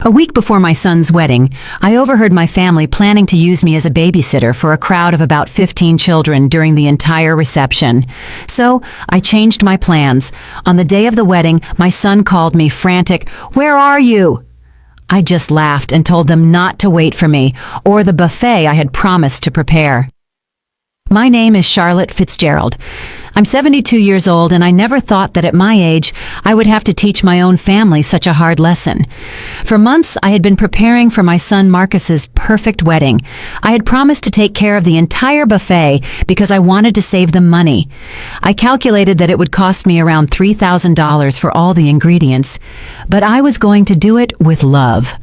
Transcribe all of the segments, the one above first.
A week before my son's wedding, I overheard my family planning to use me as a babysitter for a crowd of about 15 children during the entire reception. So, I changed my plans. On the day of the wedding, my son called me frantic, "Where are you?" I just laughed and told them not to wait for me, or the buffet I had promised to prepare. My name is Charlotte Fitzgerald. I'm 72 years old, and I never thought that at my age I would have to teach my own family such a hard lesson. For months, I had been preparing for my son Marcus's perfect wedding. I had promised to take care of the entire buffet because I wanted to save them money. I calculated that it would cost me around $3,000 for all the ingredients, but I was going to do it with love.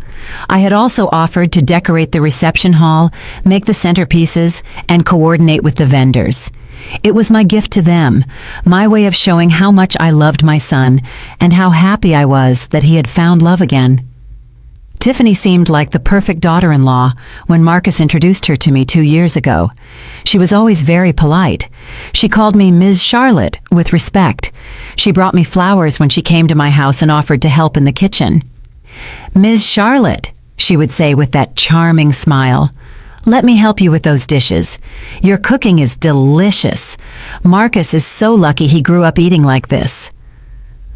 I had also offered to decorate the reception hall, make the centerpieces, and coordinate with the vendors. It was my gift to them, my way of showing how much I loved my son and how happy I was that he had found love again. Tiffany seemed like the perfect daughter-in-law when Marcus introduced her to me 2 years ago. She was always very polite. She called me Ms. Charlotte with respect. She brought me flowers when she came to my house and offered to help in the kitchen. "Ms. Charlotte," she would say with that charming smile, "let me help you with those dishes. Your cooking is delicious. Marcus is so lucky he grew up eating like this."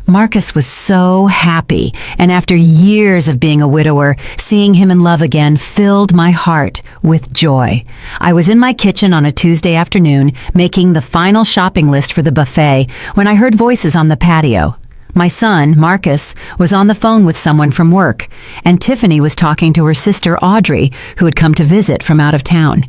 Marcus was so happy, and after years of being a widower, seeing him in love again filled my heart with joy. I was in my kitchen on a Tuesday afternoon, making the final shopping list for the buffet, when I heard voices on the patio. My son, Marcus, was on the phone with someone from work, and Tiffany was talking to her sister Audrey, who had come to visit from out of town.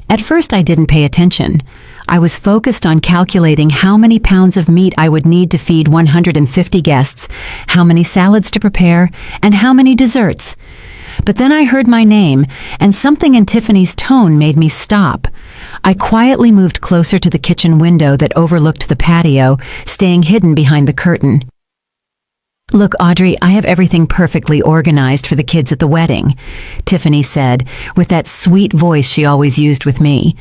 At first, I didn't pay attention. I was focused on calculating how many pounds of meat I would need to feed 150 guests, how many salads to prepare, and how many desserts. But then I heard my name, and something in Tiffany's tone made me stop. I quietly moved closer to the kitchen window that overlooked the patio, staying hidden behind the curtain. "Look, Audrey, I have everything perfectly organized for the kids at the wedding," Tiffany said, with that sweet voice she always used with me.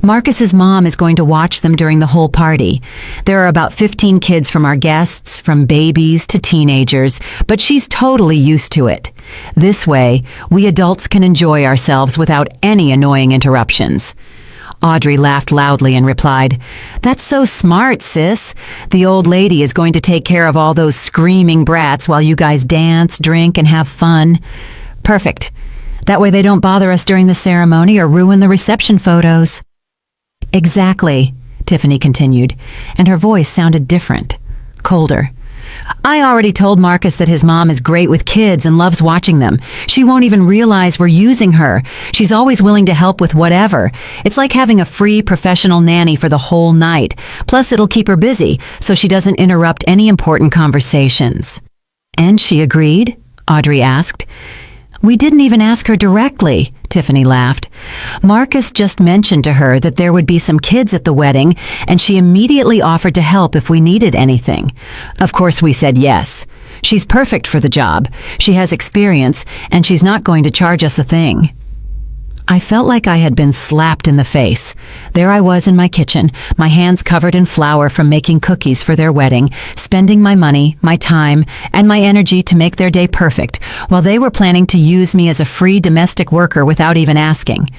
"Marcus's mom is going to watch them during the whole party. There are about 15 kids from our guests, from babies to teenagers, but she's totally used to it. This way, we adults can enjoy ourselves without any annoying interruptions." Audrey laughed loudly and replied, "That's so smart, sis. The old lady is going to take care of all those screaming brats while you guys dance, drink, and have fun. Perfect. That way they don't bother us during the ceremony or ruin the reception photos." "Exactly," Tiffany continued, and her voice sounded different, colder. "I already told Marcus that his mom is great with kids and loves watching them. She won't even realize we're using her. She's always willing to help with whatever. It's like having a free professional nanny for the whole night. Plus, it'll keep her busy, so she doesn't interrupt any important conversations." "And she agreed?" Audrey asked. "We didn't even ask her directly," Tiffany laughed. "Marcus just mentioned to her that there would be some kids at the wedding, and she immediately offered to help if we needed anything. Of course, we said yes. She's perfect for the job. She has experience, and she's not going to charge us a thing." I felt like I had been slapped in the face. There I was in my kitchen, my hands covered in flour from making cookies for their wedding, spending my money, my time, and my energy to make their day perfect, while they were planning to use me as a free domestic worker without even asking.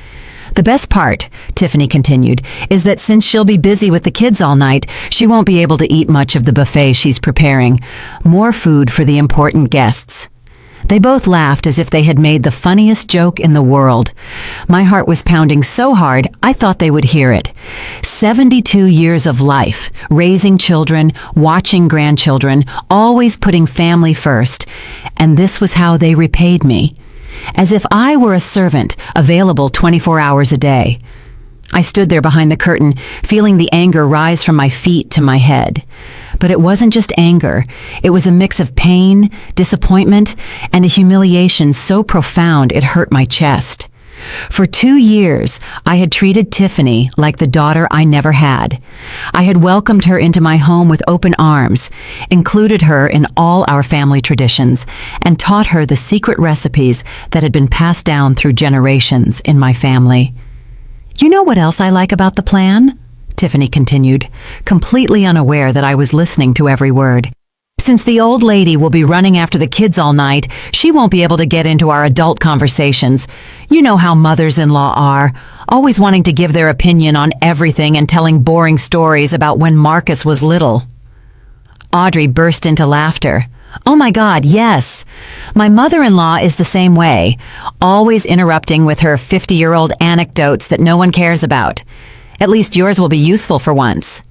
"The best part," Tiffany continued, "is that since she'll be busy with the kids all night, she won't be able to eat much of the buffet she's preparing. More food for the important guests." They both laughed as if they had made the funniest joke in the world. My heart was pounding so hard, I thought they would hear it. 72 years of life, raising children, watching grandchildren, always putting family first. And this was how they repaid me. As if I were a servant, available 24 hours a day. I stood there behind the curtain, feeling the anger rise from my feet to my head. But it wasn't just anger. It was a mix of pain, disappointment, and a humiliation so profound it hurt my chest. For 2 years, I had treated Tiffany like the daughter I never had. I had welcomed her into my home with open arms, included her in all our family traditions, and taught her the secret recipes that had been passed down through generations in my family. "You know what else I like about the plan?" Tiffany continued, completely unaware that I was listening to every word. Since the old lady will be running after the kids all night, she won't be able to get into our adult conversations. You know how mothers-in-law are, always wanting to give their opinion on everything and telling boring stories about when Marcus was little. Audrey burst into laughter. Oh my God, yes. My mother-in-law is the same way, always interrupting with her 50-year-old anecdotes that no one cares about. At least yours will be useful for once.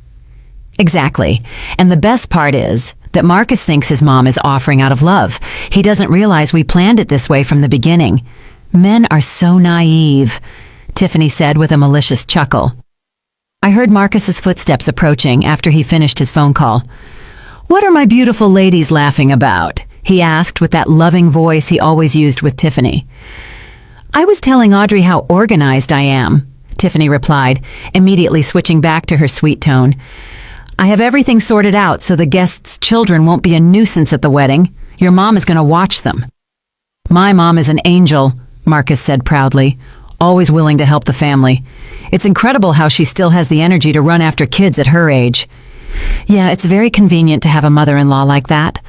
Exactly. And the best part is that Marcus thinks his mom is offering out of love. He doesn't realize we planned it this way from the beginning. Men are so naive, Tiffany said with a malicious chuckle. I heard Marcus's footsteps approaching after he finished his phone call. What are my beautiful ladies laughing about? He asked with that loving voice he always used with Tiffany. I was telling Audrey how organized I am, Tiffany replied, immediately switching back to her sweet tone. I have everything sorted out so the guests' children won't be a nuisance at the wedding. Your mom is going to watch them. My mom is an angel, Marcus said proudly, always willing to help the family. It's incredible how she still has the energy to run after kids at her age. Yeah, it's very convenient to have a mother-in-law like that,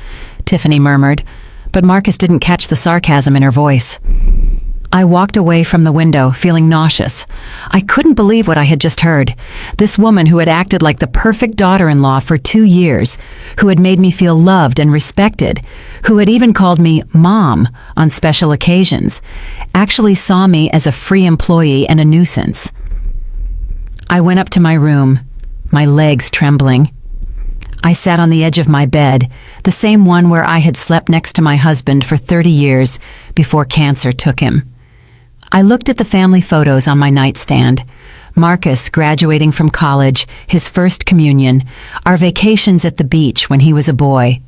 Tiffany murmured, but Marcus didn't catch the sarcasm in her voice. I walked away from the window, feeling nauseous. I couldn't believe what I had just heard. This woman who had acted like the perfect daughter-in-law for 2 years, who had made me feel loved and respected, who had even called me Mom on special occasions, actually saw me as a free employee and a nuisance. I went up to my room, my legs trembling. I sat on the edge of my bed, the same one where I had slept next to my husband for 30 years before cancer took him. I looked at the family photos on my nightstand. Marcus graduating from college, his first communion, our vacations at the beach when he was a boy.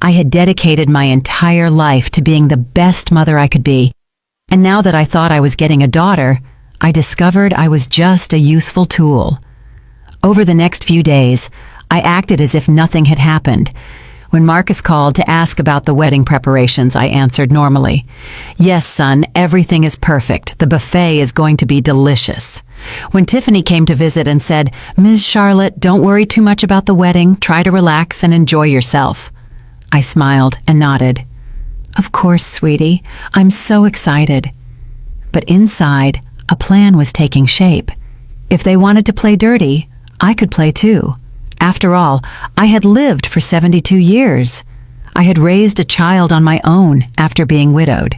I had dedicated my entire life to being the best mother I could be. And now that I thought I was getting a daughter, I discovered I was just a useful tool. Over the next few days, I acted as if nothing had happened. When Marcus called to ask about the wedding preparations, I answered normally. Yes, son, everything is perfect. The buffet is going to be delicious. When Tiffany came to visit and said, Ms. Charlotte, don't worry too much about the wedding. Try to relax and enjoy yourself. I smiled and nodded. Of course, sweetie. I'm so excited. But inside, a plan was taking shape. If they wanted to play dirty, I could play too. After all, I had lived for 72 years. I had raised a child on my own after being widowed.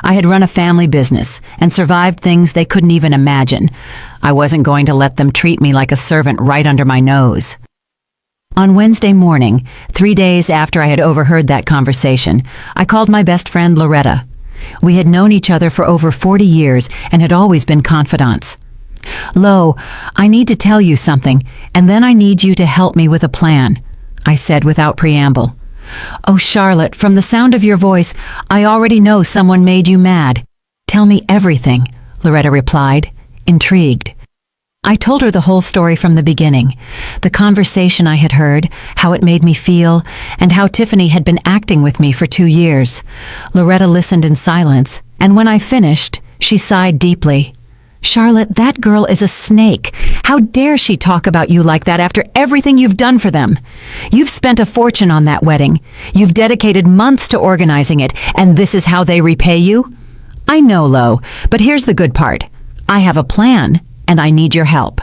I had run a family business and survived things they couldn't even imagine. I wasn't going to let them treat me like a servant right under my nose. On Wednesday morning, 3 days after I had overheard that conversation, I called my best friend Loretta. We had known each other for over 40 years and had always been confidants. Lo, I need to tell you something, and then I need you to help me with a plan, I said without preamble. Oh, Charlotte, from the sound of your voice, I already know someone made you mad. Tell me everything, Loretta replied, intrigued. I told her the whole story from the beginning, the conversation I had heard, how it made me feel, and how Tiffany had been acting with me for 2 years. Loretta listened in silence, and when I finished, she sighed deeply. Charlotte, that girl is a snake. How dare she talk about you like that after everything you've done for them? You've spent a fortune on that wedding. You've dedicated months to organizing it, and this is how they repay you? I know, Lo, but here's the good part. I have a plan, and I need your help.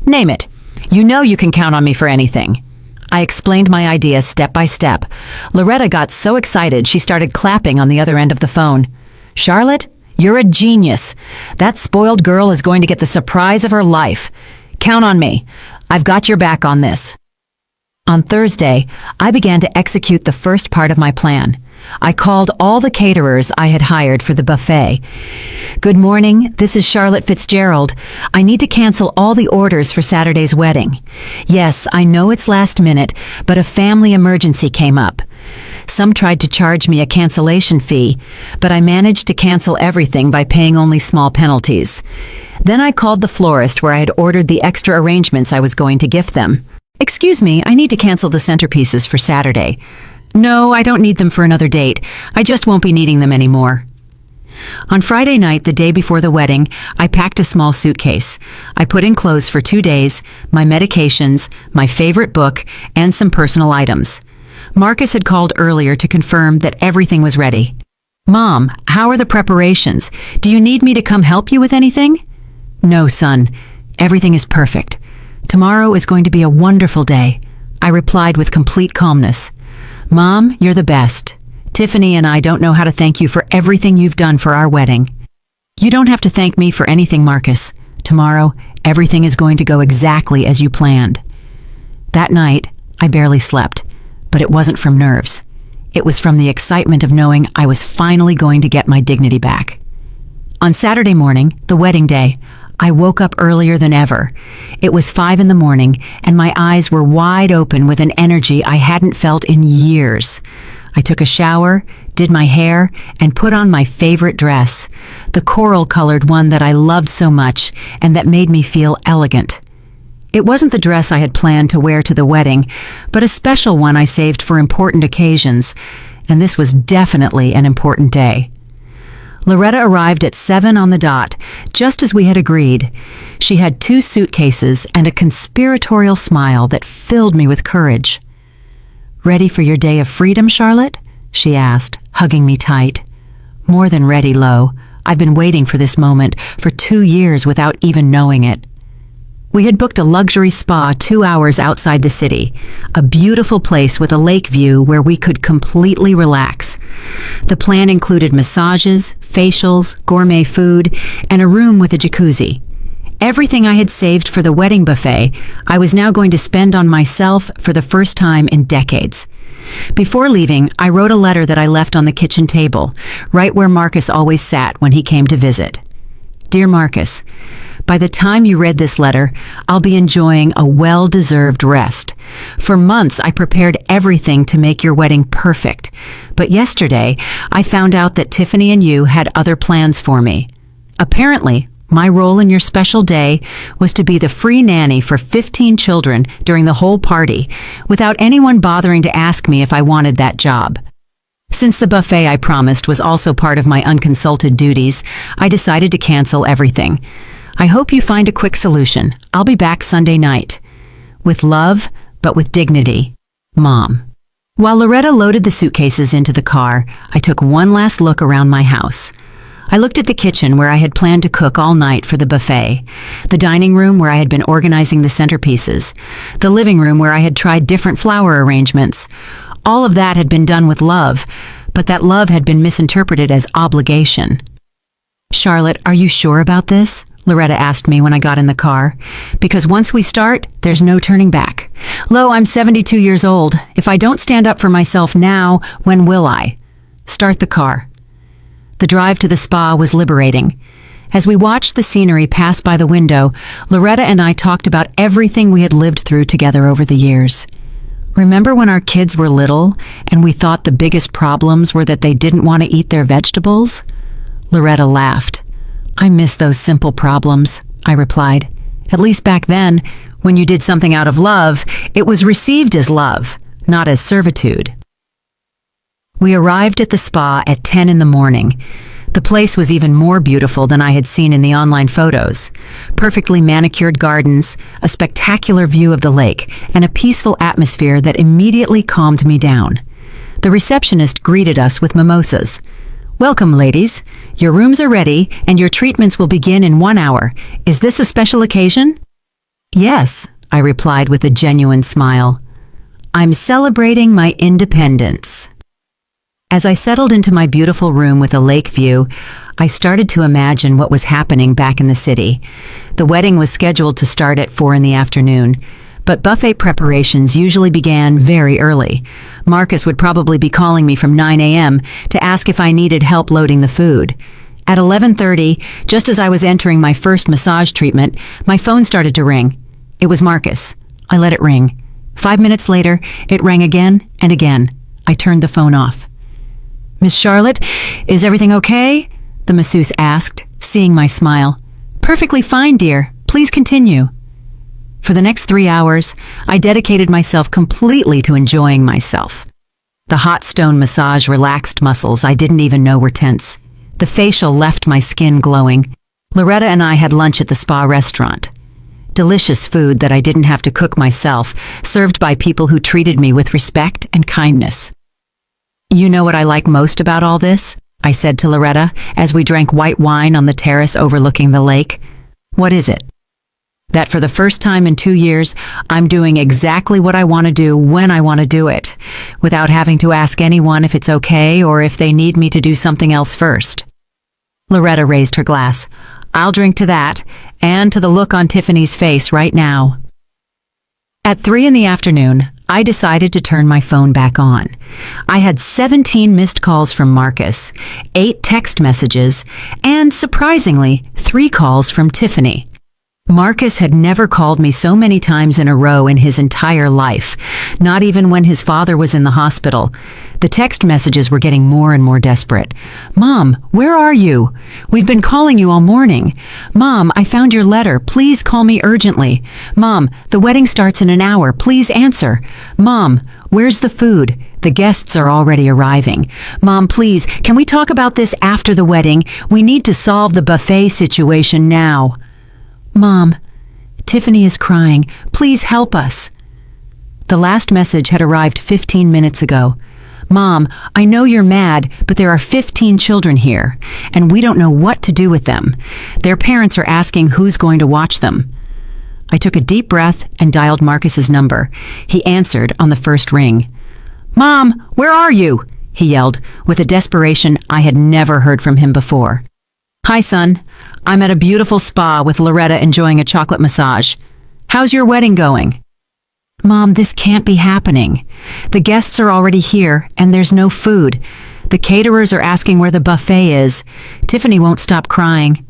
Name it. You know you can count on me for anything. I explained my idea step by step. Loretta got so excited she started clapping on the other end of the phone. Charlotte, you're a genius. That spoiled girl is going to get the surprise of her life. Count on me. I've got your back on this. On Thursday, I began to execute the first part of my plan. I called all the caterers I had hired for the buffet. Good morning, this is Charlotte Fitzgerald. I need to cancel all the orders for Saturday's wedding. Yes, I know it's last minute, but a family emergency came up. Some tried to charge me a cancellation fee, but I managed to cancel everything by paying only small penalties. Then I called the florist where I had ordered the extra arrangements I was going to gift them. Excuse me, I need to cancel the centerpieces for Saturday. No, I don't need them for another date. I just won't be needing them anymore. On Friday night, the day before the wedding, I packed a small suitcase. I put in clothes for 2 days, my medications, my favorite book, and some personal items. Marcus had called earlier to confirm that everything was ready. "Mom, how are the preparations? Do you need me to come help you with anything?" "No, son. Everything is perfect. Tomorrow is going to be a wonderful day," I replied with complete calmness. "Mom, you're the best. Tiffany and I don't know how to thank you for everything you've done for our wedding." "You don't have to thank me for anything, Marcus. Tomorrow, everything is going to go exactly as you planned." That night, I barely slept, but it wasn't from nerves. It was from the excitement of knowing I was finally going to get my dignity back. On Saturday morning, the wedding day, I woke up earlier than ever. It was 5 in the morning, and my eyes were wide open with an energy I hadn't felt in years. I took a shower, did my hair, and put on my favorite dress, the coral-colored one that I loved so much and that made me feel elegant. It wasn't the dress I had planned to wear to the wedding, but a special one I saved for important occasions, and this was definitely an important day. Loretta arrived at 7 on the dot, just as we had agreed. She had 2 suitcases and a conspiratorial smile that filled me with courage. "Ready for your day of freedom, Charlotte?" she asked, hugging me tight. "More than ready, Lo. I've been waiting for this moment for 2 years without even knowing it." We had booked a luxury spa 2 hours outside the city, a beautiful place with a lake view where we could completely relax. The plan included massages, facials, gourmet food, and a room with a jacuzzi. Everything I had saved for the wedding buffet, I was now going to spend on myself for the first time in decades. Before leaving, I wrote a letter that I left on the kitchen table, right where Marcus always sat when he came to visit. "Dear Marcus, by the time you read this letter, I'll be enjoying a well-deserved rest. For months, I prepared everything to make your wedding perfect. But yesterday, I found out that Tiffany and you had other plans for me. Apparently, my role in your special day was to be the free nanny for 15 children during the whole party, without anyone bothering to ask me if I wanted that job. Since the buffet I promised was also part of my unconsulted duties, I decided to cancel everything. I hope you find a quick solution. I'll be back Sunday night. With love, but with dignity. Mom." While Loretta loaded the suitcases into the car, I took one last look around my house. I looked at the kitchen where I had planned to cook all night for the buffet, the dining room where I had been organizing the centerpieces, the living room where I had tried different flower arrangements. All of that had been done with love, but that love had been misinterpreted as obligation. "Charlotte, are you sure about this?" Loretta asked me when I got in the car. "Because once we start, there's no turning back. Lo, I'm 72 years old. If I don't stand up for myself now, when will I?" "Start the car." The drive to the spa was liberating. As we watched the scenery pass by the window, Loretta and I talked about everything we had lived through together over the years. "Remember when our kids were little and we thought the biggest problems were that they didn't want to eat their vegetables?" Loretta laughed. "I miss those simple problems," I replied. "At least back then, when you did something out of love, it was received as love, not as servitude." We arrived at the spa at 10 in the morning. The place was even more beautiful than I had seen in the online photos. Perfectly manicured gardens, a spectacular view of the lake, and a peaceful atmosphere that immediately calmed me down. The receptionist greeted us with mimosas. "Welcome, ladies. Your rooms are ready, and your treatments will begin in 1 hour. Is this a special occasion?" "Yes," I replied with a genuine smile. "I'm celebrating my independence." As I settled into my beautiful room with a lake view, I started to imagine what was happening back in the city. The wedding was scheduled to start at 4 in the afternoon, but buffet preparations usually began very early. Marcus would probably be calling me from 9 a.m. to ask if I needed help loading the food. At 11:30, just as I was entering my first massage treatment, my phone started to ring. It was Marcus. I let it ring. 5 minutes later, it rang again and again. I turned the phone off. "Miss Charlotte, is everything okay?" the masseuse asked, seeing my smile. "Perfectly fine, dear. Please continue." For the next 3 hours, I dedicated myself completely to enjoying myself. The hot stone massage relaxed muscles I didn't even know were tense. The facial left my skin glowing. Loretta and I had lunch at the spa restaurant. delicious food that I didn't have to cook myself, served by people who treated me with respect and kindness. "You know what I like most about all this?" I said to Loretta as we drank white wine on the terrace overlooking the lake. "What is it?" "That for the first time in 2 years, I'm doing exactly what I want to do when I want to do it, without having to ask anyone if it's okay or if they need me to do something else first." Loretta raised her glass. "I'll drink to that, and to the look on Tiffany's face right now." At 3 in the afternoon, I decided to turn my phone back on. I had 17 missed calls from Marcus, 8 text messages, and surprisingly, 3 calls from Tiffany. Marcus had never called me so many times in a row in his entire life, not even when his father was in the hospital. The text messages were getting more and more desperate. "Mom, where are you? We've been calling you all morning. Mom, I found your letter. Please call me urgently. Mom, the wedding starts in an hour. Please answer. Mom, where's the food? The guests are already arriving. Mom, please, can we talk about this after the wedding? We need to solve the buffet situation now. Mom, Tiffany is crying. Please help us." The last message had arrived 15 minutes ago. "Mom, I know you're mad, but there are 15 children here, and we don't know what to do with them. Their parents are asking who's going to watch them." I took a deep breath and dialed Marcus's number. He answered on the first ring. "Mom, where are you?" he yelled, with a desperation I had never heard from him before. "Hi, son. I'm at a beautiful spa with Loretta enjoying a chocolate massage. How's your wedding going?" "Mom, this can't be happening. The guests are already here, and there's no food. The caterers are asking where the buffet is. Tiffany won't stop crying."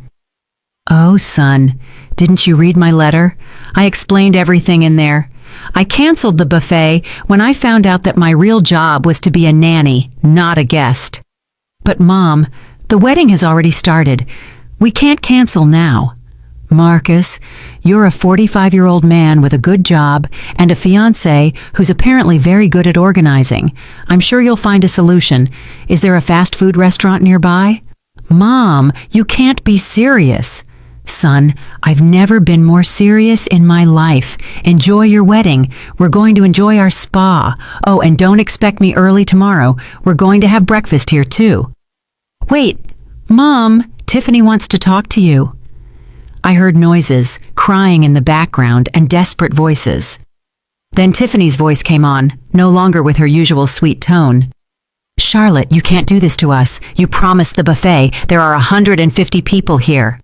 "Oh, son, didn't you read my letter? I explained everything in there. I canceled the buffet when I found out that my real job was to be a nanny, not a guest." "But Mom, the wedding has already started. We can't cancel now." "Marcus, you're a 45-year-old man with a good job and a fiancé who's apparently very good at organizing. I'm sure you'll find a solution. Is there a fast food restaurant nearby?" "Mom, you can't be serious." "Son, I've never been more serious in my life. Enjoy your wedding. We're going to enjoy our spa. Oh, and don't expect me early tomorrow. We're going to have breakfast here too." "Wait, Mom, Tiffany wants to talk to you." I heard noises, crying in the background, and desperate voices. Then Tiffany's voice came on, no longer with her usual sweet tone. "Charlotte, you can't do this to us. You promised the buffet. There are 150 people here."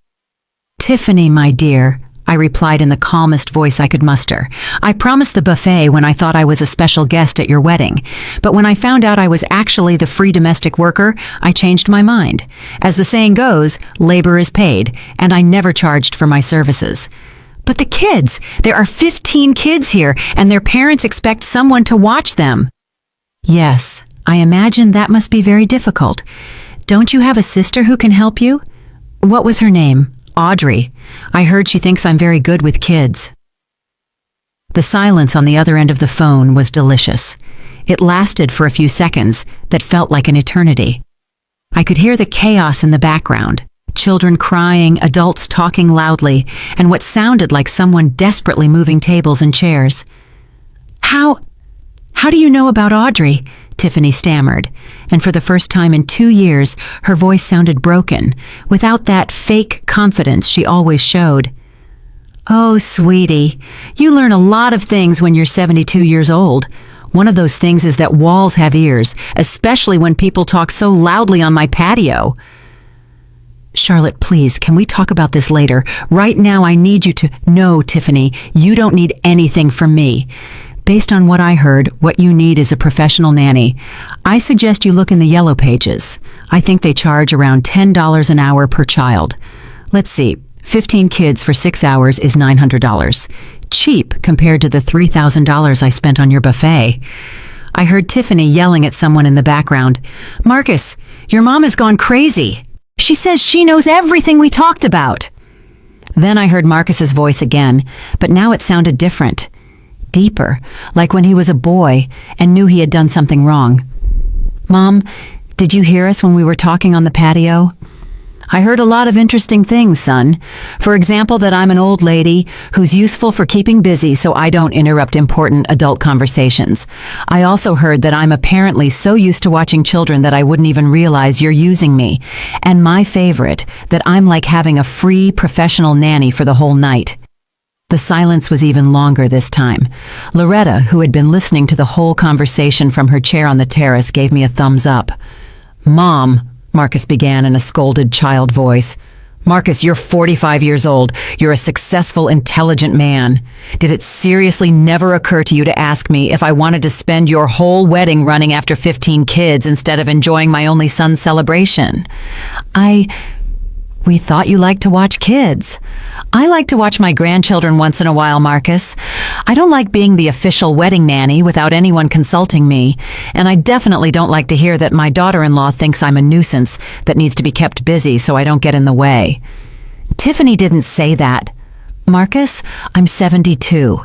"Tiffany, my dear," I replied in the calmest voice I could muster. "I promised the buffet when I thought I was a special guest at your wedding. But when I found out I was actually the free domestic worker, I changed my mind. As the saying goes, labor is paid, and I never charged for my services." "But the kids! There are 15 kids here, and their parents expect someone to watch them." "Yes, I imagine that must be very difficult. Don't you have a sister who can help you? What was her name?" "Audrey. I heard she thinks I'm very good with kids." The silence on the other end of the phone was delicious. It lasted for a few seconds that felt like an eternity. I could hear the chaos in the background, children crying, adults talking loudly, and what sounded like someone desperately moving tables and chairs. How do you know about Audrey?" Tiffany stammered, and for the first time in 2 years, her voice sounded broken, without that fake confidence she always showed. "Oh, sweetie, you learn a lot of things when you're 72 years old. One of those things is that walls have ears, especially when people talk so loudly on my patio." "Charlotte, please, can we talk about this later? Right now I need you to—" "No, Tiffany, you don't need anything from me. Based on what I heard, what you need is a professional nanny. I suggest you look in the yellow pages. I think they charge around $10 an hour per child. Let's see, 15 kids for 6 hours is $900. Cheap compared to the $3,000 I spent on your buffet." I heard Tiffany yelling at someone in the background. "Marcus, your mom has gone crazy. She says she knows everything we talked about." Then I heard Marcus's voice again, but now it sounded different. Deeper, like when he was a boy and knew he had done something wrong. "Mom, did you hear us when we were talking on the patio? I heard a lot of interesting things, son. For example, that I'm an old lady who's useful for keeping busy so I don't interrupt important adult conversations. I also heard that I'm apparently so used to watching children that I wouldn't even realize you're using me. And my favorite, that I'm like having a free professional nanny for the whole night. The silence was even longer this time. Loretta, who had been listening to the whole conversation from her chair on the terrace, gave me a thumbs up. "Mom," Marcus began in a scolded child voice. "Marcus, you're 45 years old. You're a successful, intelligent man. Did it seriously never occur to you to ask me if I wanted to spend your whole wedding running after 15 kids instead of enjoying my only son's celebration?" We thought you liked to watch kids. I like to watch my grandchildren once in a while, Marcus. I don't like being the official wedding nanny without anyone consulting me, and I definitely don't like to hear that my daughter-in-law thinks I'm a nuisance that needs to be kept busy so I don't get in the way. Tiffany didn't say that. Marcus, I'm 72.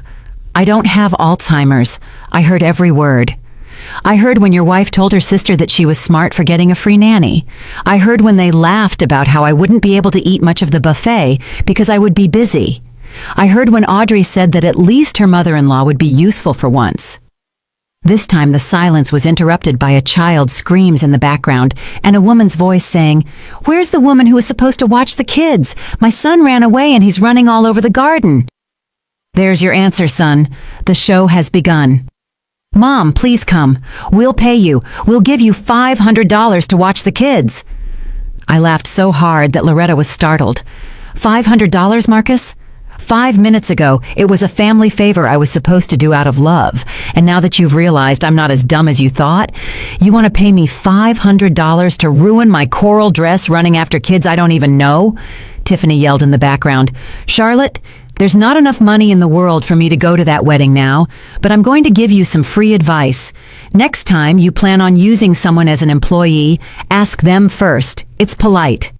I don't have Alzheimer's. I heard every word. I heard when your wife told her sister that she was smart for getting a free nanny. I heard when they laughed about how I wouldn't be able to eat much of the buffet because I would be busy. I heard when Audrey said that at least her mother-in-law would be useful for once. This time the silence was interrupted by a child's screams in the background and a woman's voice saying, "Where's the woman who was supposed to watch the kids? My son ran away and he's running all over the garden." "There's your answer, son. The show has begun." "Mom, please come. We'll pay you. We'll give you $500 to watch the kids." I laughed so hard that Loretta was startled. $500, Marcus? 5 minutes ago, it was a family favor I was supposed to do out of love. And now that you've realized I'm not as dumb as you thought, you want to pay me $500 to ruin my coral dress running after kids I don't even know? Tiffany yelled in the background. "Charlotte, there's not enough money in the world for me to go to that wedding now, but I'm going to give you some free advice. Next time you plan on using someone as an employee, ask them first. It's polite."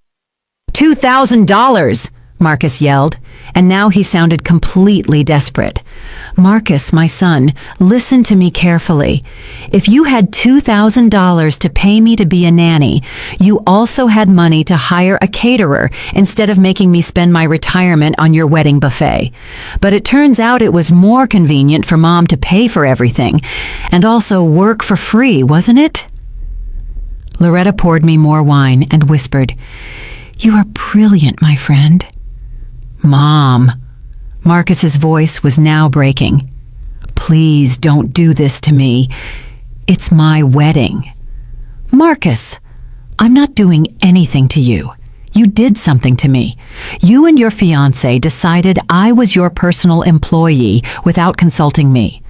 $2,000! Marcus yelled, and now he sounded completely desperate. "Marcus, my son, listen to me carefully. If you had $2,000 to pay me to be a nanny, you also had money to hire a caterer instead of making me spend my retirement on your wedding buffet. But it turns out it was more convenient for Mom to pay for everything, and also work for free, wasn't it?" Loretta poured me more wine and whispered, "You are brilliant, my friend." "Mom." Marcus's voice was now breaking. "Please don't do this to me. It's my wedding." "Marcus, I'm not doing anything to you. You did something to me. You and your fiancé decided I was your personal employee without consulting me.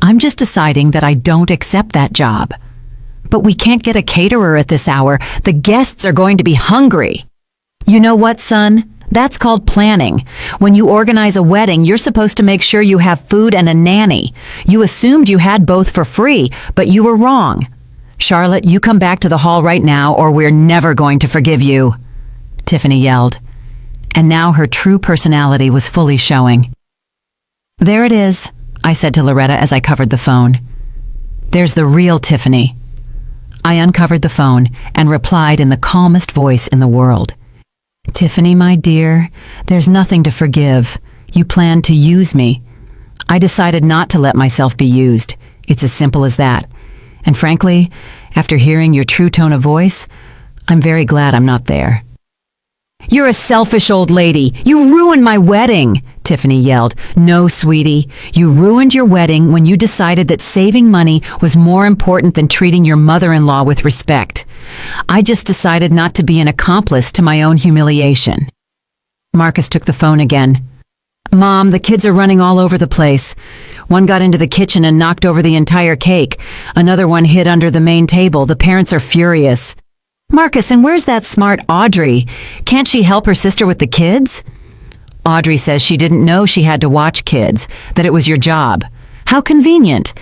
I'm just deciding that I don't accept that job. But we can't get a caterer at this hour. The guests are going to be hungry." "You know what, son? That's called planning. When you organize a wedding, you're supposed to make sure you have food and a nanny. You assumed you had both for free, but you were wrong. Charlotte, you come back to the hall right now or we're never going to forgive you," Tiffany yelled. And now her true personality was fully showing. "There it is," I said to Loretta as I covered the phone. "There's the real Tiffany." I uncovered the phone and replied in the calmest voice in the world. "Tiffany, my dear, there's nothing to forgive. You planned to use me. I decided not to let myself be used. It's as simple as that. And frankly, after hearing your true tone of voice, I'm very glad I'm not there." "You're a selfish old lady. You ruined my wedding," Tiffany yelled. "No, sweetie. You ruined your wedding when you decided that saving money was more important than treating your mother-in-law with respect. I just decided not to be an accomplice to my own humiliation." Marcus took the phone again. "Mom, the kids are running all over the place. One got into the kitchen and knocked over the entire cake. Another one hid under the main table. The parents are furious." "Marcus, and where's that smart Audrey? Can't she help her sister with the kids?" "Audrey says she didn't know she had to watch kids, that it was your job. How convenient.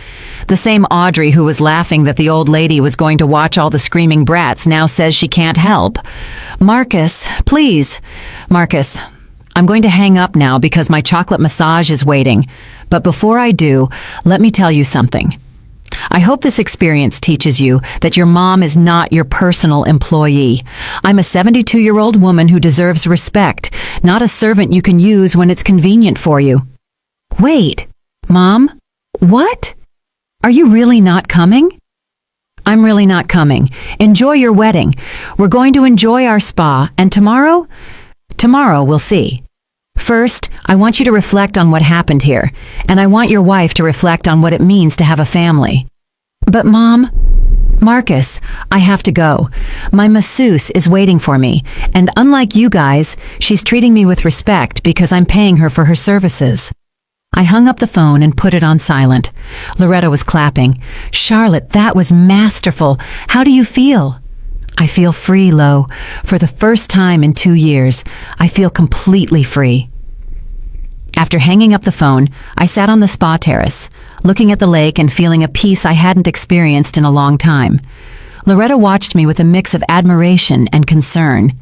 The same Audrey who was laughing that the old lady was going to watch all the screaming brats now says she can't help. Marcus, please. Marcus, I'm going to hang up now because my chocolate massage is waiting. But before I do, let me tell you something. I hope this experience teaches you that your mom is not your personal employee. I'm a 72-year-old woman who deserves respect, not a servant you can use when it's convenient for you." "Wait, Mom? What? Are you really not coming?" "I'm really not coming. Enjoy your wedding. We're going to enjoy our spa, and tomorrow? Tomorrow we'll see. First, I want you to reflect on what happened here, and I want your wife to reflect on what it means to have a family." "But Mom..." "Marcus, I have to go. My masseuse is waiting for me, and unlike you guys, she's treating me with respect because I'm paying her for her services." I hung up the phone and put it on silent. Loretta was clapping. "Charlotte, that was masterful. How do you feel?" "I feel free, Lo. For the first time in 2 years, I feel completely free." After hanging up the phone, I sat on the spa terrace, looking at the lake and feeling a peace I hadn't experienced in a long time. Loretta watched me with a mix of admiration and concern.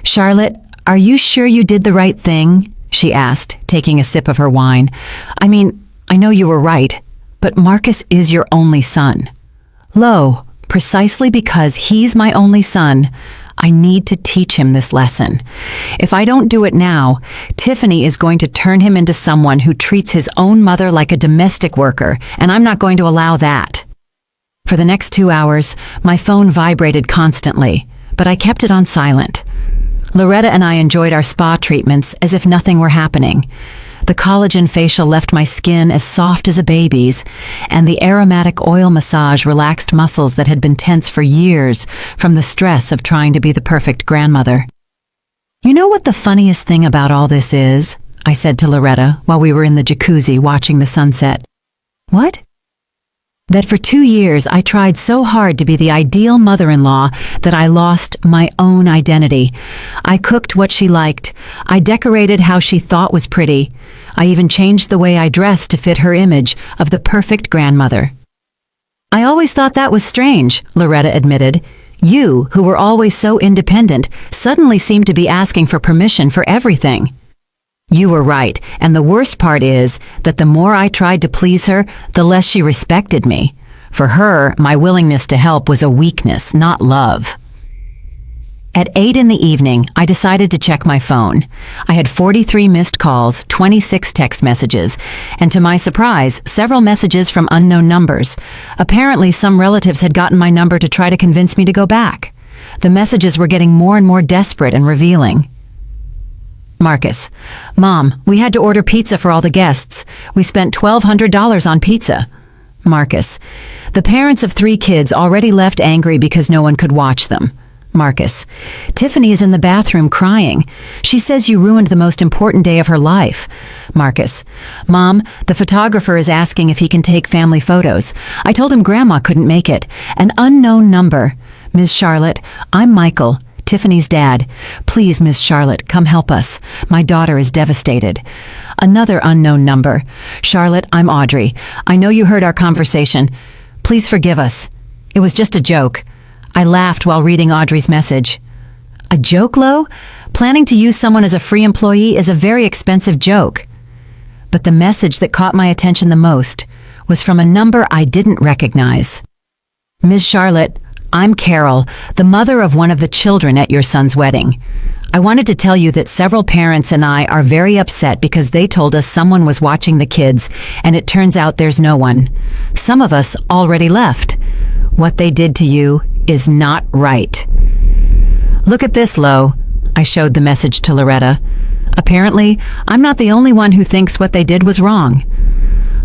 "Charlotte, are you sure you did the right thing?" she asked, taking a sip of her wine. "I mean, I know you were right, but Marcus is your only son." "Lo, precisely because he's my only son, I need to teach him this lesson. If I don't do it now, Tiffany is going to turn him into someone who treats his own mother like a domestic worker, and I'm not going to allow that." For the next 2 hours, my phone vibrated constantly, but I kept it on silent. Loretta and I enjoyed our spa treatments as if nothing were happening. The collagen facial left my skin as soft as a baby's, and the aromatic oil massage relaxed muscles that had been tense for years from the stress of trying to be the perfect grandmother. "You know what the funniest thing about all this is?" I said to Loretta while we were in the jacuzzi watching the sunset. "What?" "That for 2 years I tried so hard to be the ideal mother-in-law that I lost my own identity. I cooked what she liked. I decorated how she thought was pretty. I even changed the way I dressed to fit her image of the perfect grandmother." "I always thought that was strange," Loretta admitted. "You, who were always so independent, suddenly seemed to be asking for permission for everything." "You were right, and the worst part is that the more I tried to please her, the less she respected me. For her, my willingness to help was a weakness, not love." At 8 in the evening, I decided to check my phone. I had 43 missed calls, 26 text messages, and to my surprise, several messages from unknown numbers. Apparently, some relatives had gotten my number to try to convince me to go back. The messages were getting more and more desperate and revealing. "Marcus, Mom, we had to order pizza for all the guests. We spent $1,200 on pizza." Marcus, "The parents of 3 kids already left angry because no one could watch them." Marcus, "Tiffany is in the bathroom crying. She says you ruined the most important day of her life." Marcus, "Mom, the photographer is asking if he can take family photos. I told him Grandma couldn't make it. An unknown number." "Ms. Charlotte, I'm Michael, Tiffany's dad. Please, Miss Charlotte, come help us. My daughter is devastated." Another unknown number. "Charlotte, I'm Audrey. I know you heard our conversation. Please forgive us. It was just a joke." I laughed while reading Audrey's message. "A joke, Lo? Planning to use someone as a free employee is a very expensive joke." But the message that caught my attention the most was from a number I didn't recognize. "Ms. Charlotte, I'm Carol, the mother of one of the children at your son's wedding. I wanted to tell you that several parents and I are very upset because they told us someone was watching the kids, and it turns out there's no one. Some of us already left. What they did to you is not right. Look at this, Lo." I showed the message to Loretta. "Apparently, I'm not the only one who thinks what they did was wrong."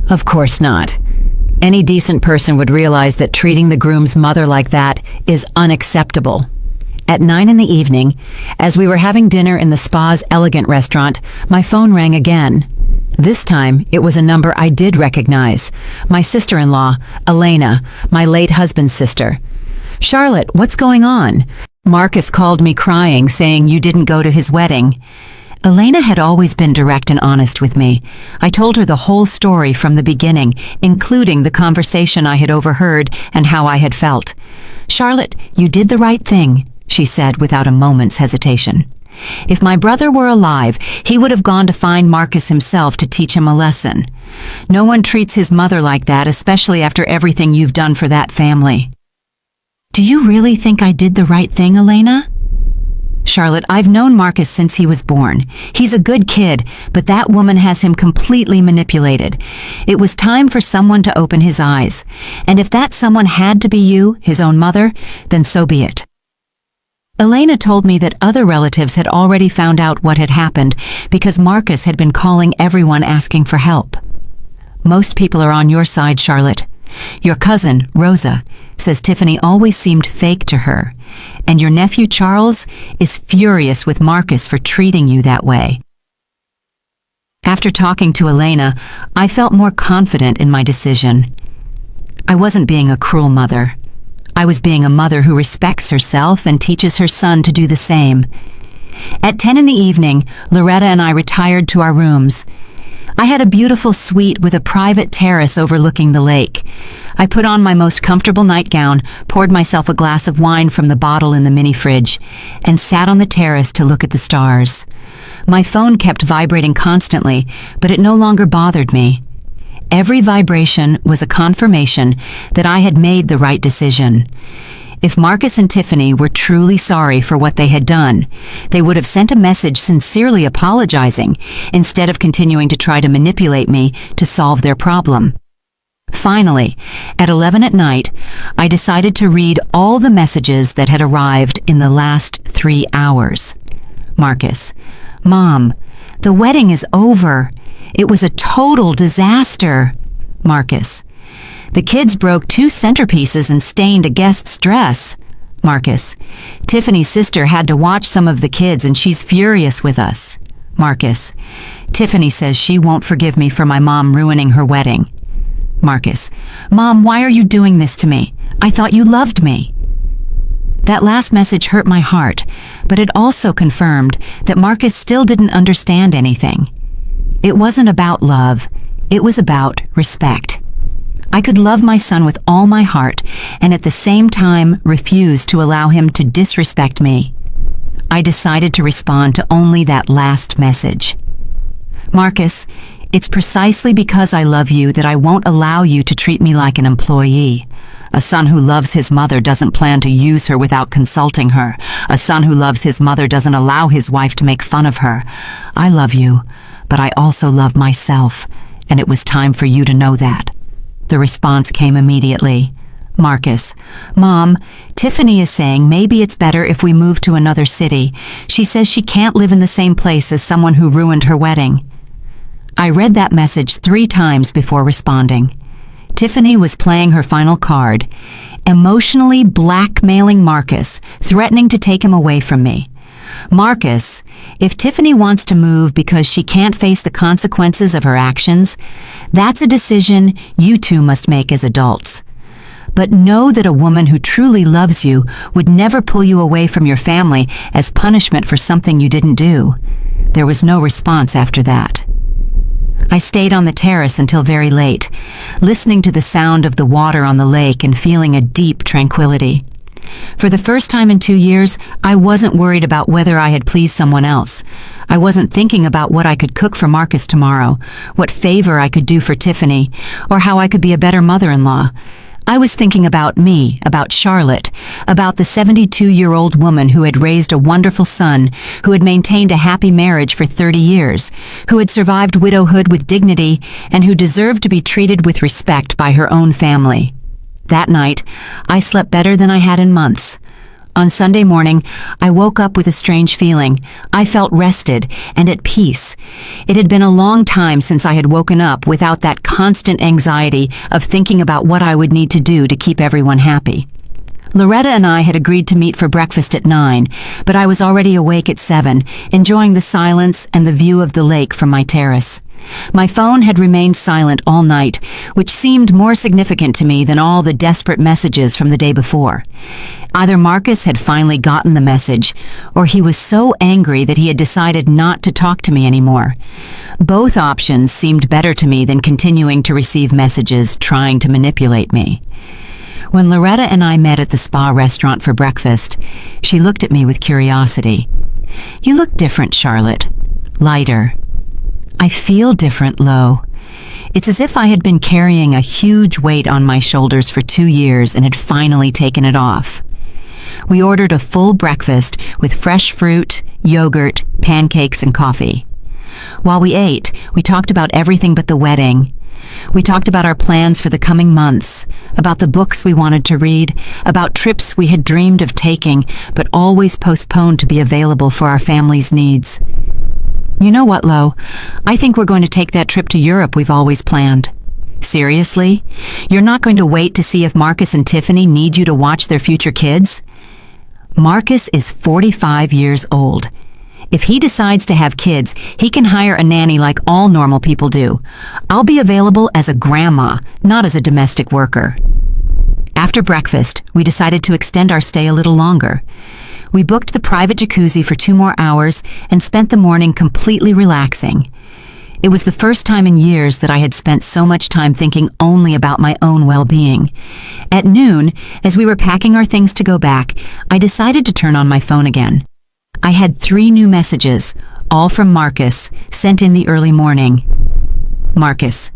"Of course not. Any decent person would realize that treating the groom's mother like that is unacceptable." At 9 in the evening, as we were having dinner in the spa's elegant restaurant, my phone rang again. This time, it was a number I did recognize. My sister-in-law, Elena, my late husband's sister. "Charlotte, what's going on? Marcus called me crying, saying you didn't go to his wedding." Elena had always been direct and honest with me. I told her the whole story from the beginning, including the conversation I had overheard and how I had felt. "Charlotte, you did the right thing," she said without a moment's hesitation. If my brother were alive, he would have gone to find Marcus himself to teach him a lesson. No one treats his mother like that, especially after everything you've done for that family. Do you really think I did the right thing, Elena? Charlotte, I've known Marcus since he was born. He's a good kid, but that woman has him completely manipulated. It was time for someone to open his eyes. And if that someone had to be you, his own mother, then so be it. Elena told me that other relatives had already found out what had happened because Marcus had been calling everyone asking for help. Most people are on your side, Charlotte. Your cousin, Rosa, says Tiffany always seemed fake to her, and your nephew Charles is furious with Marcus for treating you that way. After talking to Elena, I felt more confident in my decision. I wasn't being a cruel mother. I was being a mother who respects herself and teaches her son to do the same. At 10 in the evening, Loretta and I retired to our rooms. I had a beautiful suite with a private terrace overlooking the lake. I put on my most comfortable nightgown, poured myself a glass of wine from the bottle in the mini fridge, and sat on the terrace to look at the stars. My phone kept vibrating constantly, but it no longer bothered me. Every vibration was a confirmation that I had made the right decision. If Marcus and Tiffany were truly sorry for what they had done, they would have sent a message sincerely apologizing instead of continuing to try to manipulate me to solve their problem. Finally, at 11 at night, I decided to read all the messages that had arrived in the last 3 hours. Marcus: Mom, the wedding is over. It was a total disaster. Marcus: the kids broke 2 centerpieces and stained a guest's dress. Marcus: Tiffany's sister had to watch some of the kids and she's furious with us. Marcus: Tiffany says she won't forgive me for my mom ruining her wedding. Marcus: Mom, why are you doing this to me? I thought you loved me. That last message hurt my heart, but it also confirmed that Marcus still didn't understand anything. It wasn't about love, it was about respect. I could love my son with all my heart and at the same time refuse to allow him to disrespect me. I decided to respond to only that last message. Marcus, it's precisely because I love you that I won't allow you to treat me like an employee. A son who loves his mother doesn't plan to use her without consulting her. A son who loves his mother doesn't allow his wife to make fun of her. I love you, but I also love myself, and it was time for you to know that. The response came immediately. Marcus: Mom, Tiffany is saying maybe it's better if we move to another city. She says she can't live in the same place as someone who ruined her wedding. I read that message 3 times before responding. Tiffany was playing her final card, emotionally blackmailing Marcus, threatening to take him away from me. Marcus, if Tiffany wants to move because she can't face the consequences of her actions, that's a decision you two must make as adults. But know that a woman who truly loves you would never pull you away from your family as punishment for something you didn't do. There was no response after that. I stayed on the terrace until very late, listening to the sound of the water on the lake and feeling a deep tranquility. For the first time in 2 years, I wasn't worried about whether I had pleased someone else. I wasn't thinking about what I could cook for Marcus tomorrow, what favor I could do for Tiffany, or how I could be a better mother-in-law. I was thinking about me, about Charlotte, about the 72-year-old woman who had raised a wonderful son, who had maintained a happy marriage for 30 years, who had survived widowhood with dignity, and who deserved to be treated with respect by her own family. That night, I slept better than I had in months. On Sunday morning, I woke up with a strange feeling. I felt rested and at peace. It had been a long time since I had woken up without that constant anxiety of thinking about what I would need to do to keep everyone happy. Loretta and I had agreed to meet for breakfast at 9, but I was already awake at 7, enjoying the silence and the view of the lake from my terrace. My phone had remained silent all night, which seemed more significant to me than all the desperate messages from the day before. Either Marcus had finally gotten the message, or he was so angry that he had decided not to talk to me anymore. Both options seemed better to me than continuing to receive messages trying to manipulate me. When Loretta and I met at the spa restaurant for breakfast, she looked at me with curiosity. "You look different, Charlotte. Lighter." "I feel different, Lo." It's as if I had been carrying a huge weight on my shoulders for 2 years and had finally taken it off. We ordered a full breakfast with fresh fruit, yogurt, pancakes, and coffee. While we ate, we talked about everything but the wedding. We talked about our plans for the coming months, about the books we wanted to read, about trips we had dreamed of taking but always postponed to be available for our family's needs. "You know what, Lo? I think we're going to take that trip to Europe we've always planned." "Seriously? You're not going to wait to see if Marcus and Tiffany need you to watch their future kids?" "Marcus is 45 years old. If he decides to have kids, he can hire a nanny like all normal people do. I'll be available as a grandma, not as a domestic worker." After breakfast, we decided to extend our stay a little longer. We booked the private jacuzzi for 2 more hours and spent the morning completely relaxing. It was the first time in years that I had spent so much time thinking only about my own well-being. At noon, as we were packing our things to go back, I decided to turn on my phone again. I had 3 new messages, all from Marcus, sent in the early morning. Marcus: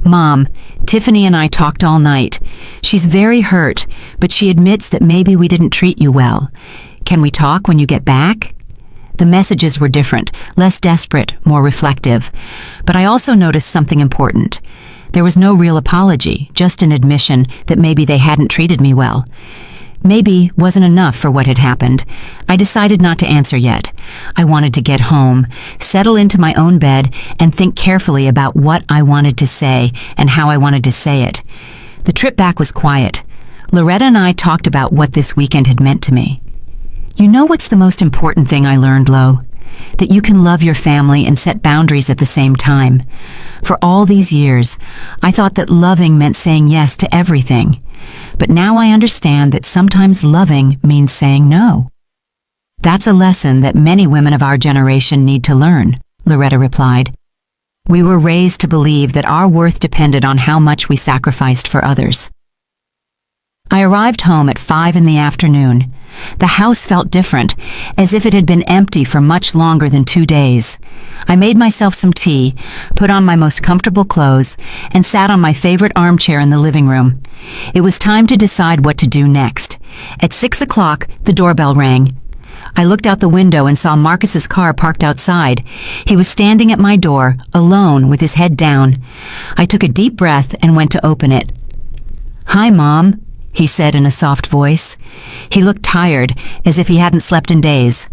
"Mom, Tiffany and I talked all night. She's very hurt, but she admits that maybe we didn't treat you well. Can we talk when you get back?" The messages were different, less desperate, more reflective. But I also noticed something important. There was no real apology, just an admission that maybe they hadn't treated me well. Maybe wasn't enough for what had happened. I decided not to answer yet. I wanted to get home, settle into my own bed, and think carefully about what I wanted to say and how I wanted to say it. The trip back was quiet. Loretta and I talked about what this weekend had meant to me. You know what's the most important thing I learned, Lo? That you can love your family and set boundaries at the same time. For all these years, I thought that loving meant saying yes to everything. But now I understand that sometimes loving means saying no. "That's a lesson that many women of our generation need to learn," Loretta replied. "We were raised to believe that our worth depended on how much we sacrificed for others." I arrived home at 5 in the afternoon. The house felt different, as if it had been empty for much longer than 2 days. I made myself some tea, put on my most comfortable clothes, and sat on my favorite armchair in the living room. It was time to decide what to do next. At 6 o'clock, the doorbell rang. I looked out the window and saw Marcus's car parked outside. He was standing at my door, alone, with his head down. I took a deep breath and went to open it. "Hi, Mom," he said in a soft voice. He looked tired, as if he hadn't slept in days.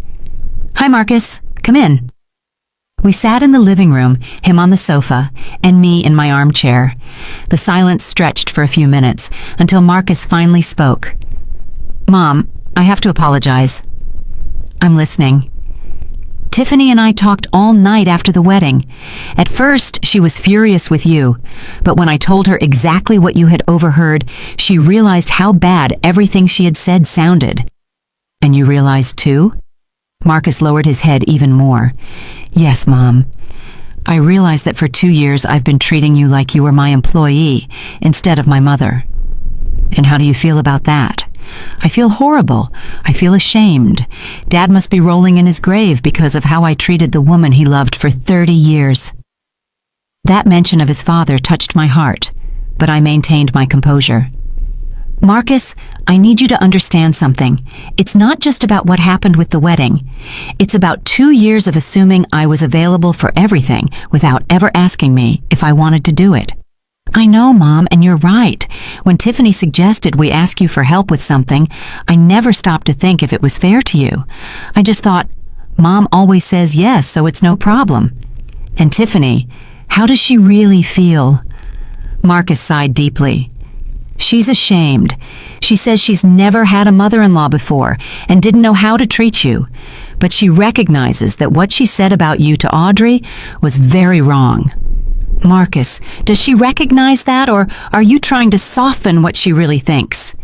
"Hi, Marcus. Come in." We sat in the living room, him on the sofa, and me in my armchair. The silence stretched for a few minutes, until Marcus finally spoke. "Mom, I have to apologize." "I'm listening." "Tiffany and I talked all night after the wedding. At first, she was furious with you, but when I told her exactly what you had overheard, she realized how bad everything she had said sounded." "And you realized too?" Marcus lowered his head even more. "Yes, Mom. I realized that for 2 years I've been treating you like you were my employee instead of my mother." "And how do you feel about that?" "I feel horrible. I feel ashamed. Dad must be rolling in his grave because of how I treated the woman he loved for 30 years. That mention of his father touched my heart, but I maintained my composure. "Marcus, I need you to understand something. It's not just about what happened with the wedding. It's about 2 years of assuming I was available for everything without ever asking me if I wanted to do it." "I know, Mom, and you're right. When Tiffany suggested we ask you for help with something, I never stopped to think if it was fair to you. I just thought, Mom always says yes, so it's no problem. And Tiffany, how does she really feel?" Marcus sighed deeply. "She's ashamed. She says she's never had a mother-in-law before and didn't know how to treat you. But she recognizes that what she said about you to Audrey was very wrong." "Marcus, does she recognize that, or are you trying to soften what she really thinks?"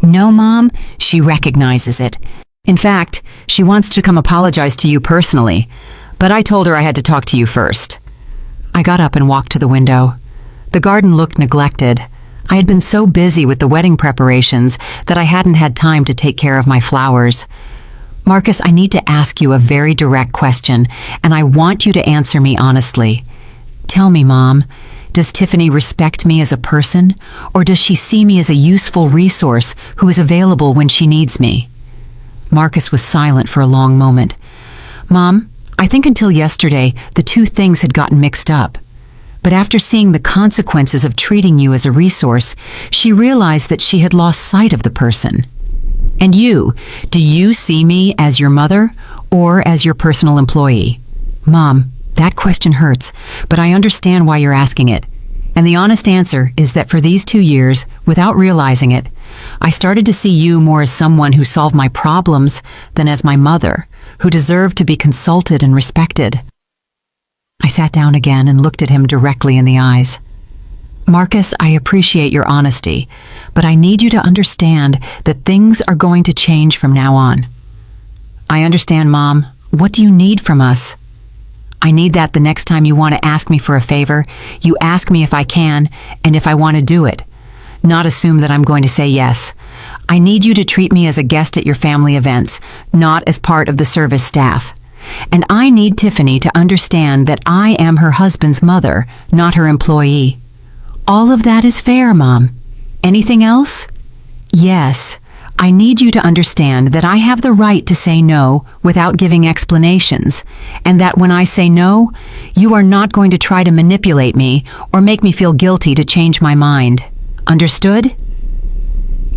"No, Mom, she recognizes it. In fact, she wants to come apologize to you personally, but I told her I had to talk to you first." I got up and walked to the window. The garden looked neglected. I had been so busy with the wedding preparations that I hadn't had time to take care of my flowers. Marcus, I need to ask you a very direct question, and I want you to answer me honestly. Tell me, Mom, does Tiffany respect me as a person, or does she see me as a useful resource who is available when she needs me? Marcus was silent for a long moment. Mom, I think until yesterday, the two things had gotten mixed up. But after seeing the consequences of treating you as a resource, she realized that she had lost sight of the person. And you, do you see me as your mother or as your personal employee? Mom, that question hurts, but I understand why you're asking it. And the honest answer is that for these 2 years, without realizing it, I started to see you more as someone who solved my problems than as my mother, who deserved to be consulted and respected. I sat down again and looked at him directly in the eyes. Marcus, I appreciate your honesty, but I need you to understand that things are going to change from now on. I understand, Mom. What do you need from us? I need that the next time you want to ask me for a favor, you ask me if I can and if I want to do it. Not assume that I'm going to say yes. I need you to treat me as a guest at your family events, not as part of the service staff. And I need Tiffany to understand that I am her husband's mother, not her employee. All of that is fair, Mom. Anything else? Yes. I need you to understand that I have the right to say no without giving explanations, and that when I say no, you are not going to try to manipulate me or make me feel guilty to change my mind. Understood?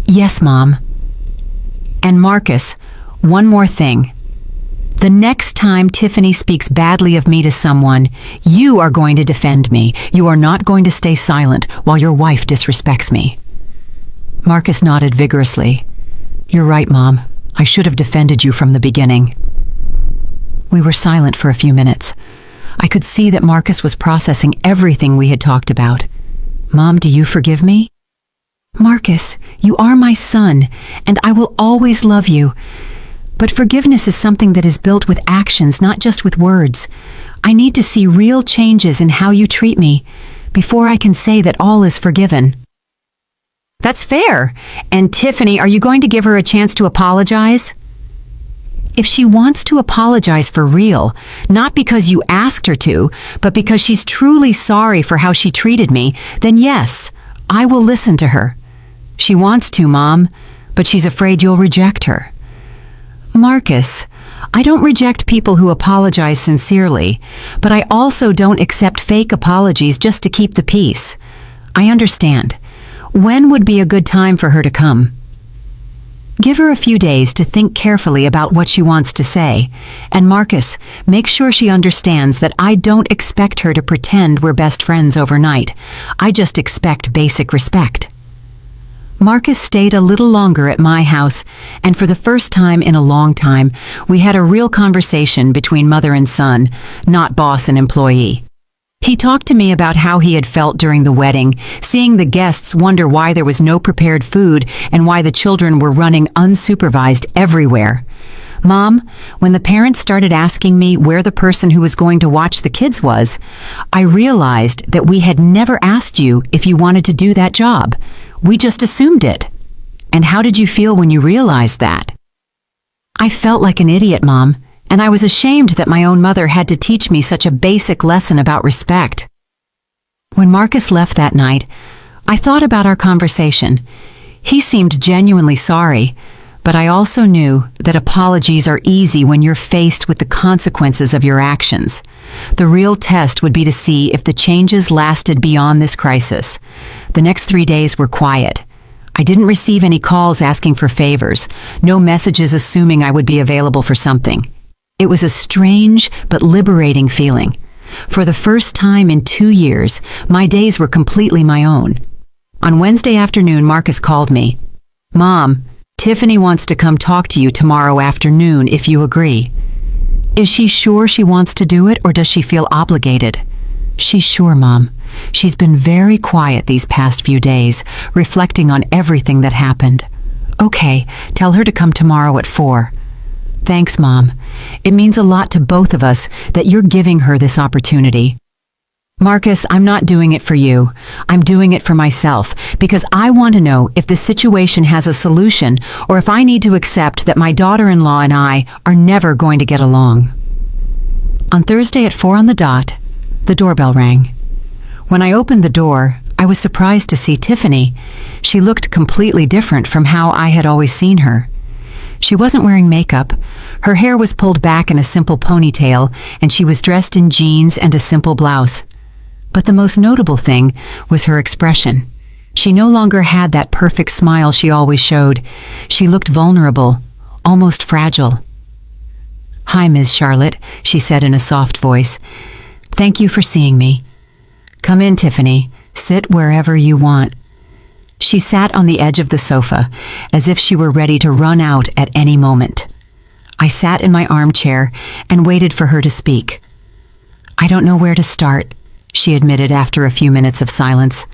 Yes, Mom. And Marcus, one more thing. The next time Tiffany speaks badly of me to someone, you are going to defend me. You are not going to stay silent while your wife disrespects me. Marcus nodded vigorously. You're right, Mom. I should have defended you from the beginning. We were silent for a few minutes. I could see that Marcus was processing everything we had talked about. Mom, do you forgive me? Marcus, you are my son, and I will always love you. But forgiveness is something that is built with actions, not just with words. I need to see real changes in how you treat me before I can say that all is forgiven. That's fair. And Tiffany, are you going to give her a chance to apologize? If she wants to apologize for real, not because you asked her to, but because she's truly sorry for how she treated me, then yes, I will listen to her. She wants to, Mom, but she's afraid you'll reject her. Marcus, I don't reject people who apologize sincerely, but I also don't accept fake apologies just to keep the peace. I understand. When would be a good time for her to come? Give her a few days to think carefully about what she wants to say. And Marcus, make sure she understands that I don't expect her to pretend we're best friends overnight. I just expect basic respect. Marcus stayed a little longer at my house, and for the first time in a long time, we had a real conversation between mother and son, not boss and employee. He talked to me about how he had felt during the wedding, seeing the guests wonder why there was no prepared food and why the children were running unsupervised everywhere. Mom, when the parents started asking me where the person who was going to watch the kids was, I realized that we had never asked you if you wanted to do that job. We just assumed it. And how did you feel when you realized that? I felt like an idiot, Mom, and I was ashamed that my own mother had to teach me such a basic lesson about respect. When Marcus left that night, I thought about our conversation. He seemed genuinely sorry, but I also knew that apologies are easy when you're faced with the consequences of your actions. The real test would be to see if the changes lasted beyond this crisis. The next 3 days were quiet. I didn't receive any calls asking for favors, no messages assuming I would be available for something. It was a strange but liberating feeling. For the first time in 2 years, my days were completely my own. On Wednesday afternoon, Marcus called me. Mom, Tiffany wants to come talk to you tomorrow afternoon if you agree. Is she sure she wants to do it, or does she feel obligated? She's sure, Mom. She's been very quiet these past few days, reflecting on everything that happened. Okay, tell her to come tomorrow at 4. Thanks, Mom. It means a lot to both of us that you're giving her this opportunity. Marcus, I'm not doing it for you. I'm doing it for myself because I want to know if this situation has a solution or if I need to accept that my daughter-in-law and I are never going to get along. On Thursday at 4 on the dot, the doorbell rang. When I opened the door, I was surprised to see Tiffany. She looked completely different from how I had always seen her. She wasn't wearing makeup. Her hair was pulled back in a simple ponytail, and she was dressed in jeans and a simple blouse. But the most notable thing was her expression. She no longer had that perfect smile she always showed. She looked vulnerable, almost fragile. "Hi, Ms. Charlotte," she said in a soft voice. "Thank you for seeing me. Come in, Tiffany. Sit wherever you want." She sat on the edge of the sofa, as if she were ready to run out at any moment. I sat in my armchair and waited for her to speak. "I don't know where to start," she admitted after a few minutes of silence.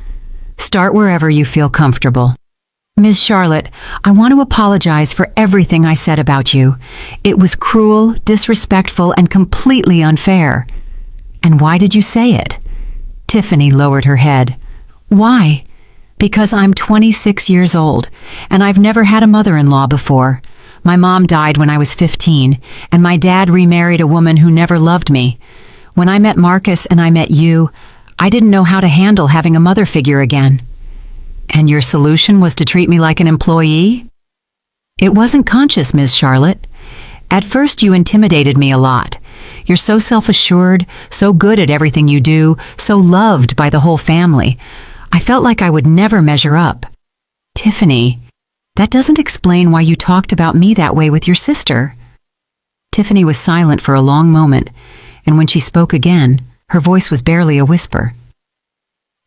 "Start wherever you feel comfortable." "Ms. Charlotte, I want to apologize for everything I said about you. It was cruel, disrespectful, and completely unfair." "And why did you say it?" Tiffany lowered her head. "Why? Because I'm 26 years old, and I've never had a mother-in-law before. My mom died when I was 15, and my dad remarried a woman who never loved me. When I met Marcus and I met you, I didn't know how to handle having a mother figure again." "And your solution was to treat me like an employee?" "It wasn't conscious, Ms. Charlotte. At first you intimidated me a lot. You're so self-assured, so good at everything you do, so loved by the whole family. I felt like I would never measure up." "Tiffany, that doesn't explain why you talked about me that way with your sister." Tiffany was silent for a long moment, and when she spoke again, her voice was barely a whisper.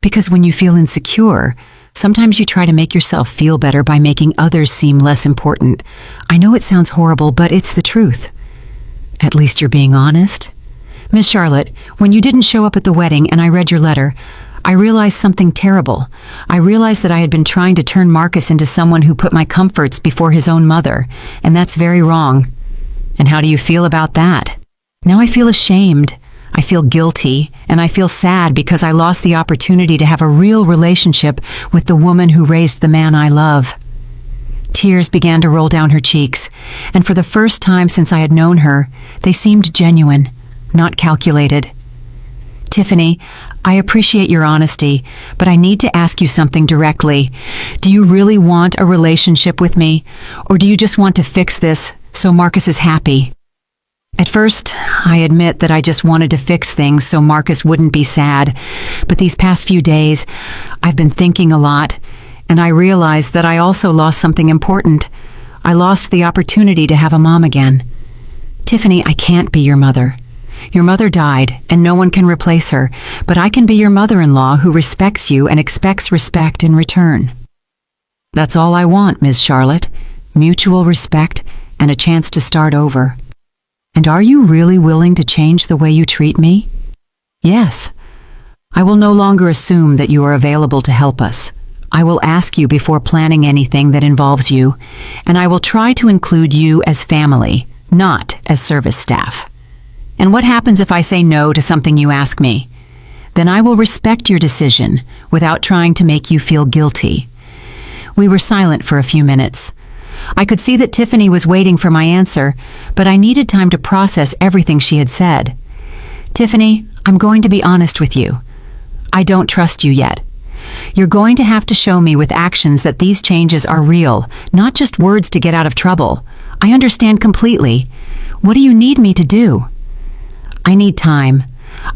"Because when you feel insecure, sometimes you try to make yourself feel better by making others seem less important. I know it sounds horrible, but it's the truth." "At least you're being honest." "Miss Charlotte, when you didn't show up at the wedding and I read your letter, I realized something terrible. I realized that I had been trying to turn Marcus into someone who put my comforts before his own mother, and that's very wrong." "And how do you feel about that?" "Now I feel ashamed. I feel guilty, and I feel sad because I lost the opportunity to have a real relationship with the woman who raised the man I love." Tears began to roll down her cheeks, and for the first time since I had known her, they seemed genuine, not calculated. "Tiffany, I appreciate your honesty, but I need to ask you something directly. Do you really want a relationship with me, or do you just want to fix this so Marcus is happy?" At first, I admit that I just wanted to fix things so Marcus wouldn't be sad, but these past few days, I've been thinking a lot, and I realized that I also lost something important. I lost the opportunity to have a mom again. "Tiffany, I can't be your mother. Your mother died, and no one can replace her, but I can be your mother-in-law who respects you and expects respect in return." "That's all I want, Ms. Charlotte. Mutual respect and a chance to start over." "And are you really willing to change the way you treat me?" "Yes. I will no longer assume that you are available to help us. I will ask you before planning anything that involves you, and I will try to include you as family, not as service staff. And what happens if I say no to something you ask me? Then I will respect your decision without trying to make you feel guilty." We were silent for a few minutes. I could see that Tiffany was waiting for my answer, but I needed time to process everything she had said. "Tiffany, I'm going to be honest with you. I don't trust you yet. You're going to have to show me with actions that these changes are real, not just words to get out of trouble. I understand completely. What do you need me to do?" "I need time.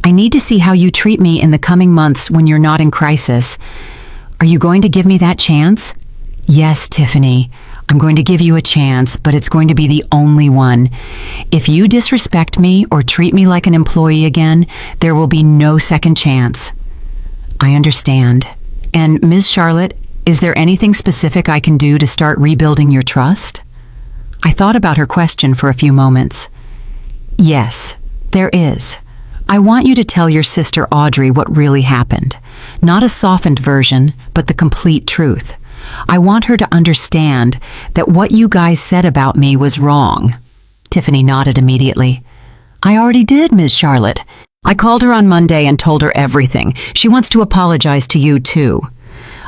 I need to see how you treat me in the coming months when you're not in crisis. Are you going to give me that chance?" "Yes, Tiffany. I'm going to give you a chance, but it's going to be the only one. If you disrespect me or treat me like an employee again, there will be no second chance." "I understand. And Ms. Charlotte, is there anything specific I can do to start rebuilding your trust?" I thought about her question for a few moments. "Yes, there is. I want you to tell your sister Audrey what really happened. Not a softened version, but the complete truth. I want her to understand that what you guys said about me was wrong." Tiffany nodded immediately. "I already did, Ms. Charlotte. I called her on Monday and told her everything. She wants to apologize to you, too.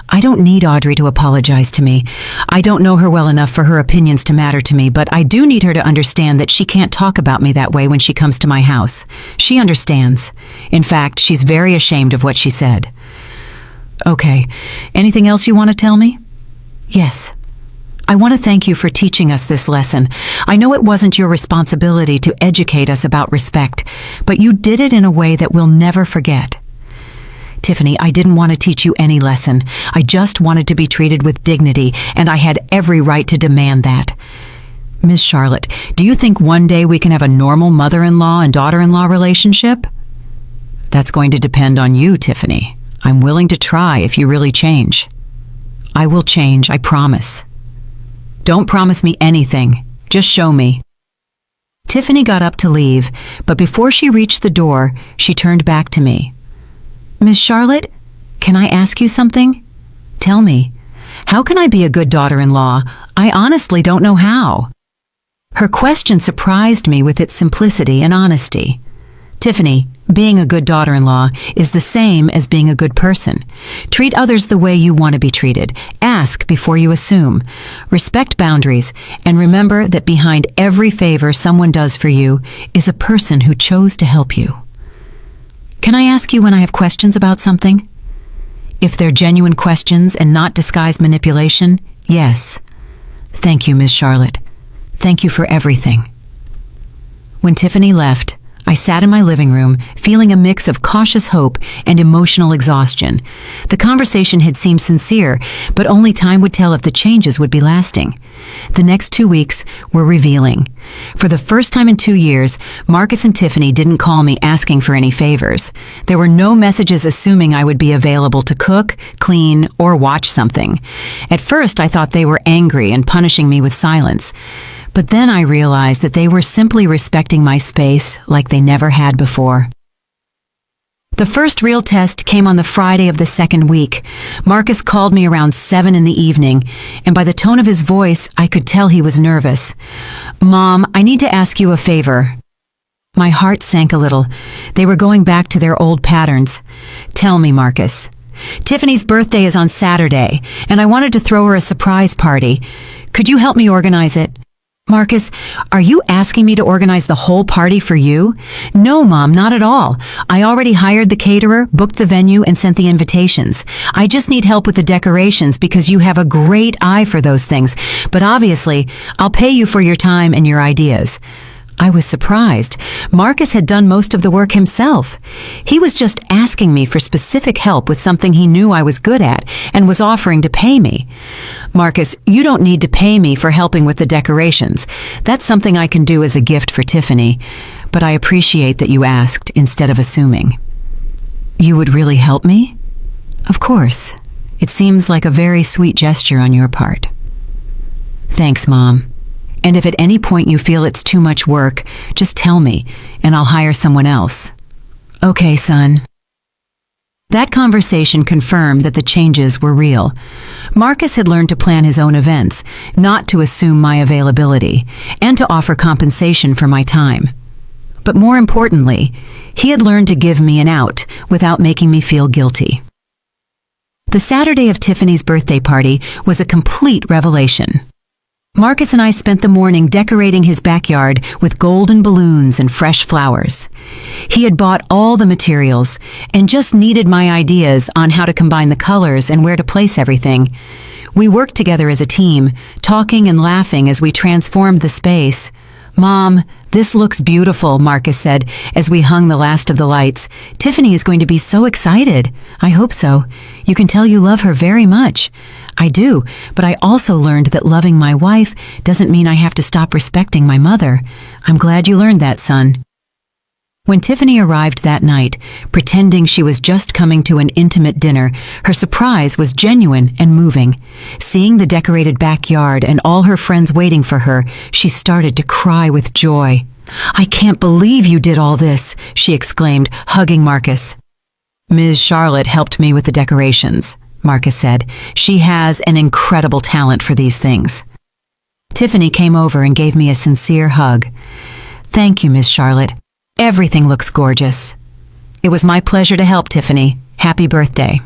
I don't need Audrey to apologize to me. I don't know her well enough for her opinions to matter to me, but I do need her to understand that she can't talk about me that way when she comes to my house. She understands. In fact, she's very ashamed of what she said. Okay. Anything else you want to tell me? Yes. I want to thank you for teaching us this lesson. I know it wasn't your responsibility to educate us about respect, but you did it in a way that we'll never forget. Tiffany, I didn't want to teach you any lesson. I just wanted to be treated with dignity, and I had every right to demand that. Ms. Charlotte, do you think one day we can have a normal mother-in-law and daughter-in-law relationship? That's going to depend on you, Tiffany. I'm willing to try if you really change. I will change, I promise. Don't promise me anything. Just show me. Tiffany got up to leave, but before she reached the door, she turned back to me. Ms. Charlotte, can I ask you something? Tell me, how can I be a good daughter-in-law? I honestly don't know how. Her question surprised me with its simplicity and honesty. Tiffany, being a good daughter-in-law is the same as being a good person. Treat others the way you want to be treated. Ask before you assume. Respect boundaries, and remember that behind every favor someone does for you is a person who chose to help you. Can I ask you when I have questions about something? If they're genuine questions and not disguised manipulation, yes. Thank you, Ms. Charlotte. Thank you for everything. When Tiffany left, I sat in my living room, feeling a mix of cautious hope and emotional exhaustion. The conversation had seemed sincere, but only time would tell if the changes would be lasting. The next 2 weeks were revealing. For the first time in 2 years, Marcus and Tiffany didn't call me asking for any favors. There were no messages assuming I would be available to cook, clean, or watch something. At first, I thought they were angry and punishing me with silence. But then I realized that they were simply respecting my space like they never had before. The first real test came on the Friday of the second week. Marcus called me around 7 in the evening, and by the tone of his voice, I could tell he was nervous. Mom, I need to ask you a favor. My heart sank a little. They were going back to their old patterns. Tell me, Marcus. Tiffany's birthday is on Saturday, and I wanted to throw her a surprise party. Could you help me organize it? Marcus, are you asking me to organize the whole party for you? No, Mom, not at all. I already hired the caterer, booked the venue, and sent the invitations. I just need help with the decorations because you have a great eye for those things. But obviously, I'll pay you for your time and your ideas. I was surprised. Marcus had done most of the work himself. He was just asking me for specific help with something he knew I was good at and was offering to pay me. Marcus, you don't need to pay me for helping with the decorations. That's something I can do as a gift for Tiffany, but I appreciate that you asked instead of assuming. You would really help me? Of course. It seems like a very sweet gesture on your part. Thanks, Mom. And if at any point you feel it's too much work, just tell me, and I'll hire someone else. Okay, son. That conversation confirmed that the changes were real. Marcus had learned to plan his own events, not to assume my availability, and to offer compensation for my time. But more importantly, he had learned to give me an out without making me feel guilty. The Saturday of Tiffany's birthday party was a complete revelation. Marcus and I spent the morning decorating his backyard with golden balloons and fresh flowers. He had bought all the materials and just needed my ideas on how to combine the colors and where to place everything. We worked together as a team, talking and laughing as we transformed the space. Mom, this looks beautiful, Marcus said as we hung the last of the lights. Tiffany is going to be so excited. I hope so. You can tell you love her very much. I do, but I also learned that loving my wife doesn't mean I have to stop respecting my mother. I'm glad you learned that, son. When Tiffany arrived that night, pretending she was just coming to an intimate dinner, her surprise was genuine and moving. Seeing the decorated backyard and all her friends waiting for her, she started to cry with joy. I can't believe you did all this, she exclaimed, hugging Marcus. Ms. Charlotte helped me with the decorations, Marcus said. She has an incredible talent for these things. Tiffany came over and gave me a sincere hug. Thank you, Ms. Charlotte. Everything looks gorgeous. It was my pleasure to help, Tiffany. Happy birthday.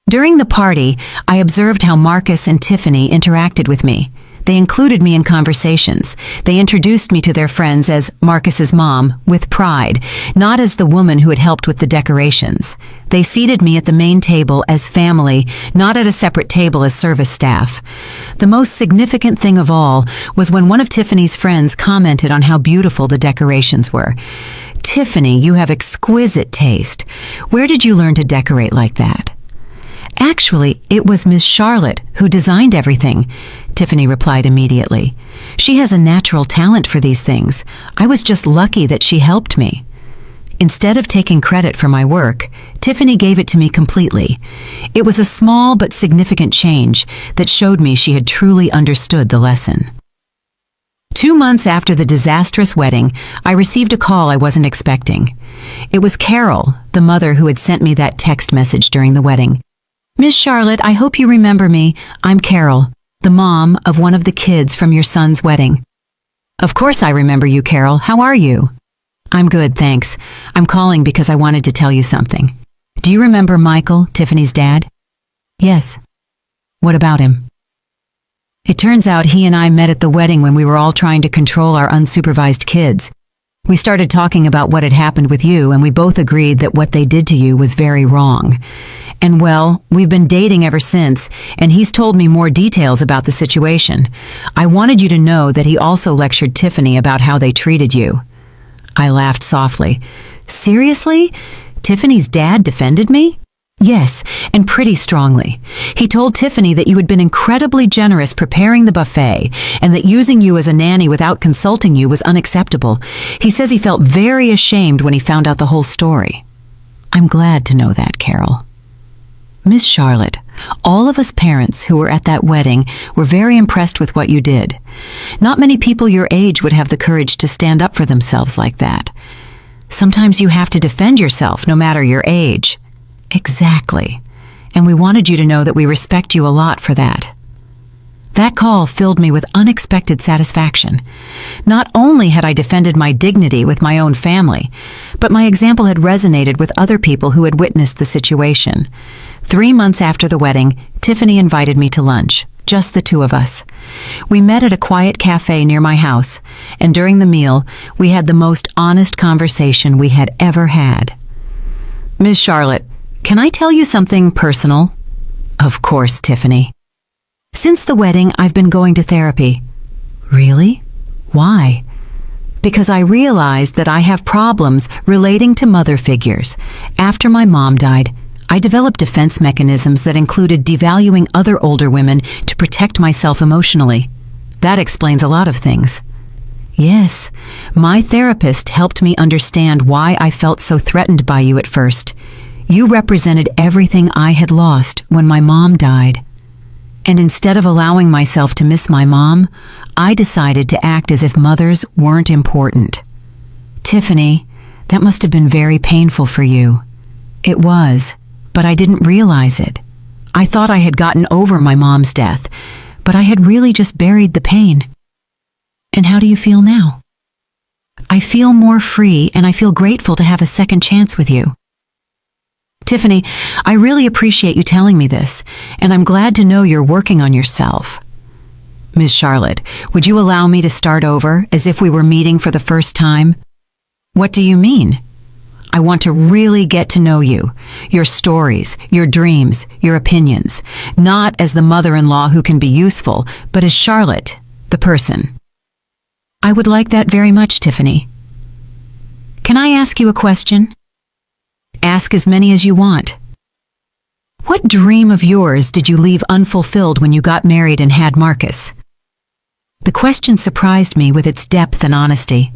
During the party, I observed how Marcus and Tiffany interacted with me. They included me in conversations. They introduced me to their friends as Marcus's mom, with pride, not as the woman who had helped with the decorations. They seated me at the main table as family, not at a separate table as service staff. The most significant thing of all was when one of Tiffany's friends commented on how beautiful the decorations were. "Tiffany, you have exquisite taste. Where did you learn to decorate like that?" "Actually, it was Miss Charlotte who designed everything," Tiffany replied immediately. "She has a natural talent for these things. I was just lucky that she helped me." Instead of taking credit for my work, Tiffany gave it to me completely. It was a small but significant change that showed me she had truly understood the lesson. 2 months after the disastrous wedding, I received a call I wasn't expecting. It was Carol, the mother who had sent me that text message during the wedding. "Miss Charlotte, I hope you remember me. I'm Carol, the mom of one of the kids from your son's wedding." "Of course I remember you, Carol. How are you?" "I'm good, thanks. I'm calling because I wanted to tell you something." "Do you remember Michael, Tiffany's dad?" "Yes." "What about him?" "It turns out he and I met at the wedding when we were all trying to control our unsupervised kids. We started talking about what had happened with you, and we both agreed that what they did to you was very wrong. And well, we've been dating ever since, and he's told me more details about the situation. I wanted you to know that he also lectured Tiffany about how they treated you." I laughed softly. "Seriously? Tiffany's dad defended me?" "Yes, and pretty strongly. He told Tiffany that you had been incredibly generous preparing the buffet, and that using you as a nanny without consulting you was unacceptable. He says he felt very ashamed when he found out the whole story." "I'm glad to know that, Carol." "Miss Charlotte, all of us parents who were at that wedding were very impressed with what you did. Not many people your age would have the courage to stand up for themselves like that. Sometimes you have to defend yourself no matter your age." "Exactly. And we wanted you to know that we respect you a lot for that." That call filled me with unexpected satisfaction. Not only had I defended my dignity with my own family, but my example had resonated with other people who had witnessed the situation. 3 months after the wedding, Tiffany invited me to lunch, just the two of us. We met at a quiet cafe near my house, and during the meal, we had the most honest conversation we had ever had. "Miss Charlotte, can I tell you something personal?" "Of course, Tiffany." "Since the wedding, I've been going to therapy." "Really? Why?" "Because I realized that I have problems relating to mother figures. After my mom died, I developed defense mechanisms that included devaluing other older women to protect myself emotionally. That explains a lot of things." "Yes, my therapist helped me understand why I felt so threatened by you at first. You represented everything I had lost when my mom died. And instead of allowing myself to miss my mom, I decided to act as if mothers weren't important." "Tiffany, that must have been very painful for you." "It was, but I didn't realize it. I thought I had gotten over my mom's death, but I had really just buried the pain." "And how do you feel now?" "I feel more free, and I feel grateful to have a second chance with you." "Tiffany, I really appreciate you telling me this, and I'm glad to know you're working on yourself." "Miss Charlotte, would you allow me to start over as if we were meeting for the first time?" "What do you mean?" "I want to really get to know you, your stories, your dreams, your opinions, not as the mother-in-law who can be useful, but as Charlotte, the person." "I would like that very much, Tiffany." "Can I ask you a question?" "Ask as many as you want." "What dream of yours did you leave unfulfilled when you got married and had Marcus?" The question surprised me with its depth and honesty.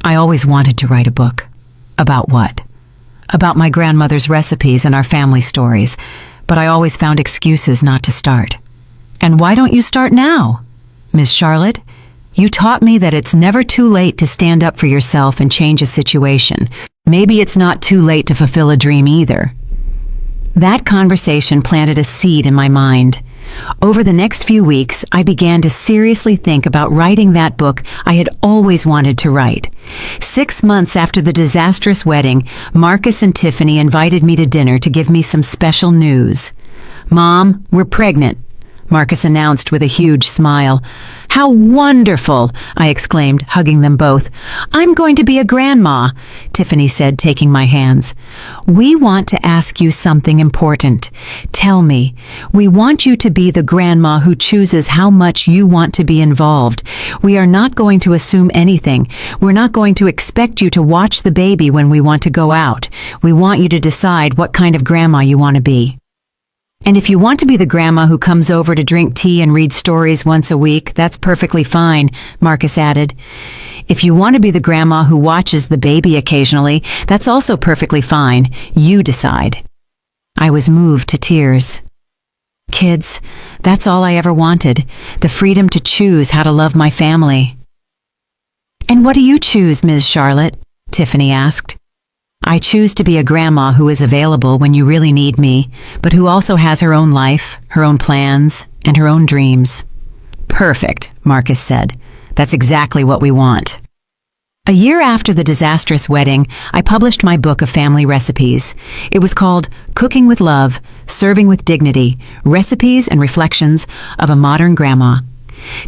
I always wanted to write a book. About what? About my grandmother's recipes and our family stories, but I always found excuses not to start. "And why don't you start now?" "Miss Charlotte, you taught me that it's never too late to stand up for yourself and change a situation. Maybe it's not too late to fulfill a dream either." That conversation planted a seed in my mind. Over the next few weeks, I began to seriously think about writing that book I had always wanted to write. 6 months after the disastrous wedding, Marcus and Tiffany invited me to dinner to give me some special news. "Mom, we're pregnant," Marcus announced with a huge smile. "How wonderful!" I exclaimed, hugging them both. "I'm going to be a grandma," Tiffany said, taking my hands. "We want to ask you something important. Tell me, we want you to be the grandma who chooses how much you want to be involved. We are not going to assume anything. We're not going to expect you to watch the baby when we want to go out. We want you to decide what kind of grandma you want to be. And if you want to be the grandma who comes over to drink tea and read stories once a week, that's perfectly fine," Marcus added. "If you want to be the grandma who watches the baby occasionally, that's also perfectly fine. You decide." I was moved to tears. Kids, that's all I ever wanted, the freedom to choose how to love my family. "And what do you choose, Ms. Charlotte?" Tiffany asked. "I choose to be a grandma who is available when you really need me, but who also has her own life, her own plans, and her own dreams." "Perfect," Marcus said. "That's exactly what we want." A year after the disastrous wedding, I published my book of family recipes. It was called Cooking with Love, Serving with Dignity, Recipes and Reflections of a Modern Grandma.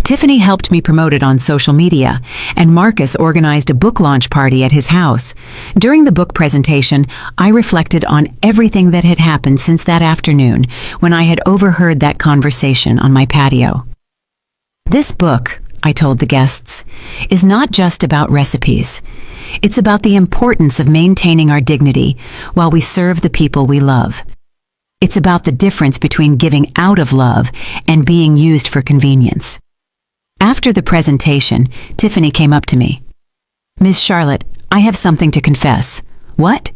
Tiffany helped me promote it on social media, and Marcus organized a book launch party at his house. During the book presentation, I reflected on everything that had happened since that afternoon when I had overheard that conversation on my patio. "This book," I told the guests, "is not just about recipes. It's about the importance of maintaining our dignity while we serve the people we love. It's about the difference between giving out of love and being used for convenience." After the presentation, Tiffany came up to me. "Ms. Charlotte, I have something to confess." "What?"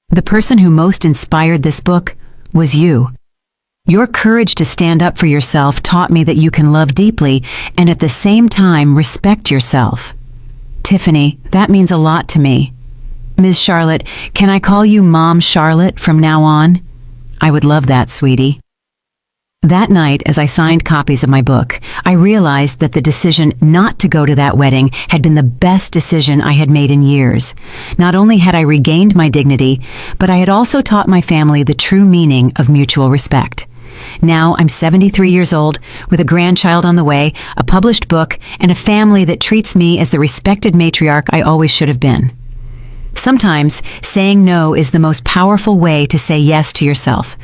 "The person who most inspired this book was you. Your courage to stand up for yourself taught me that you can love deeply and at the same time respect yourself." "Tiffany, that means a lot to me. Ms. Charlotte, can I call you Mom Charlotte from now on?" "I would love that, sweetie." That night, as I signed copies of my book, I realized that the decision not to go to that wedding had been the best decision I had made in years. Not only had I regained my dignity, but I had also taught my family the true meaning of mutual respect. Now I'm 73 years old, with a grandchild on the way, a published book, and a family that treats me as the respected matriarch I always should have been. Sometimes, saying no is the most powerful way to say yes to yourself.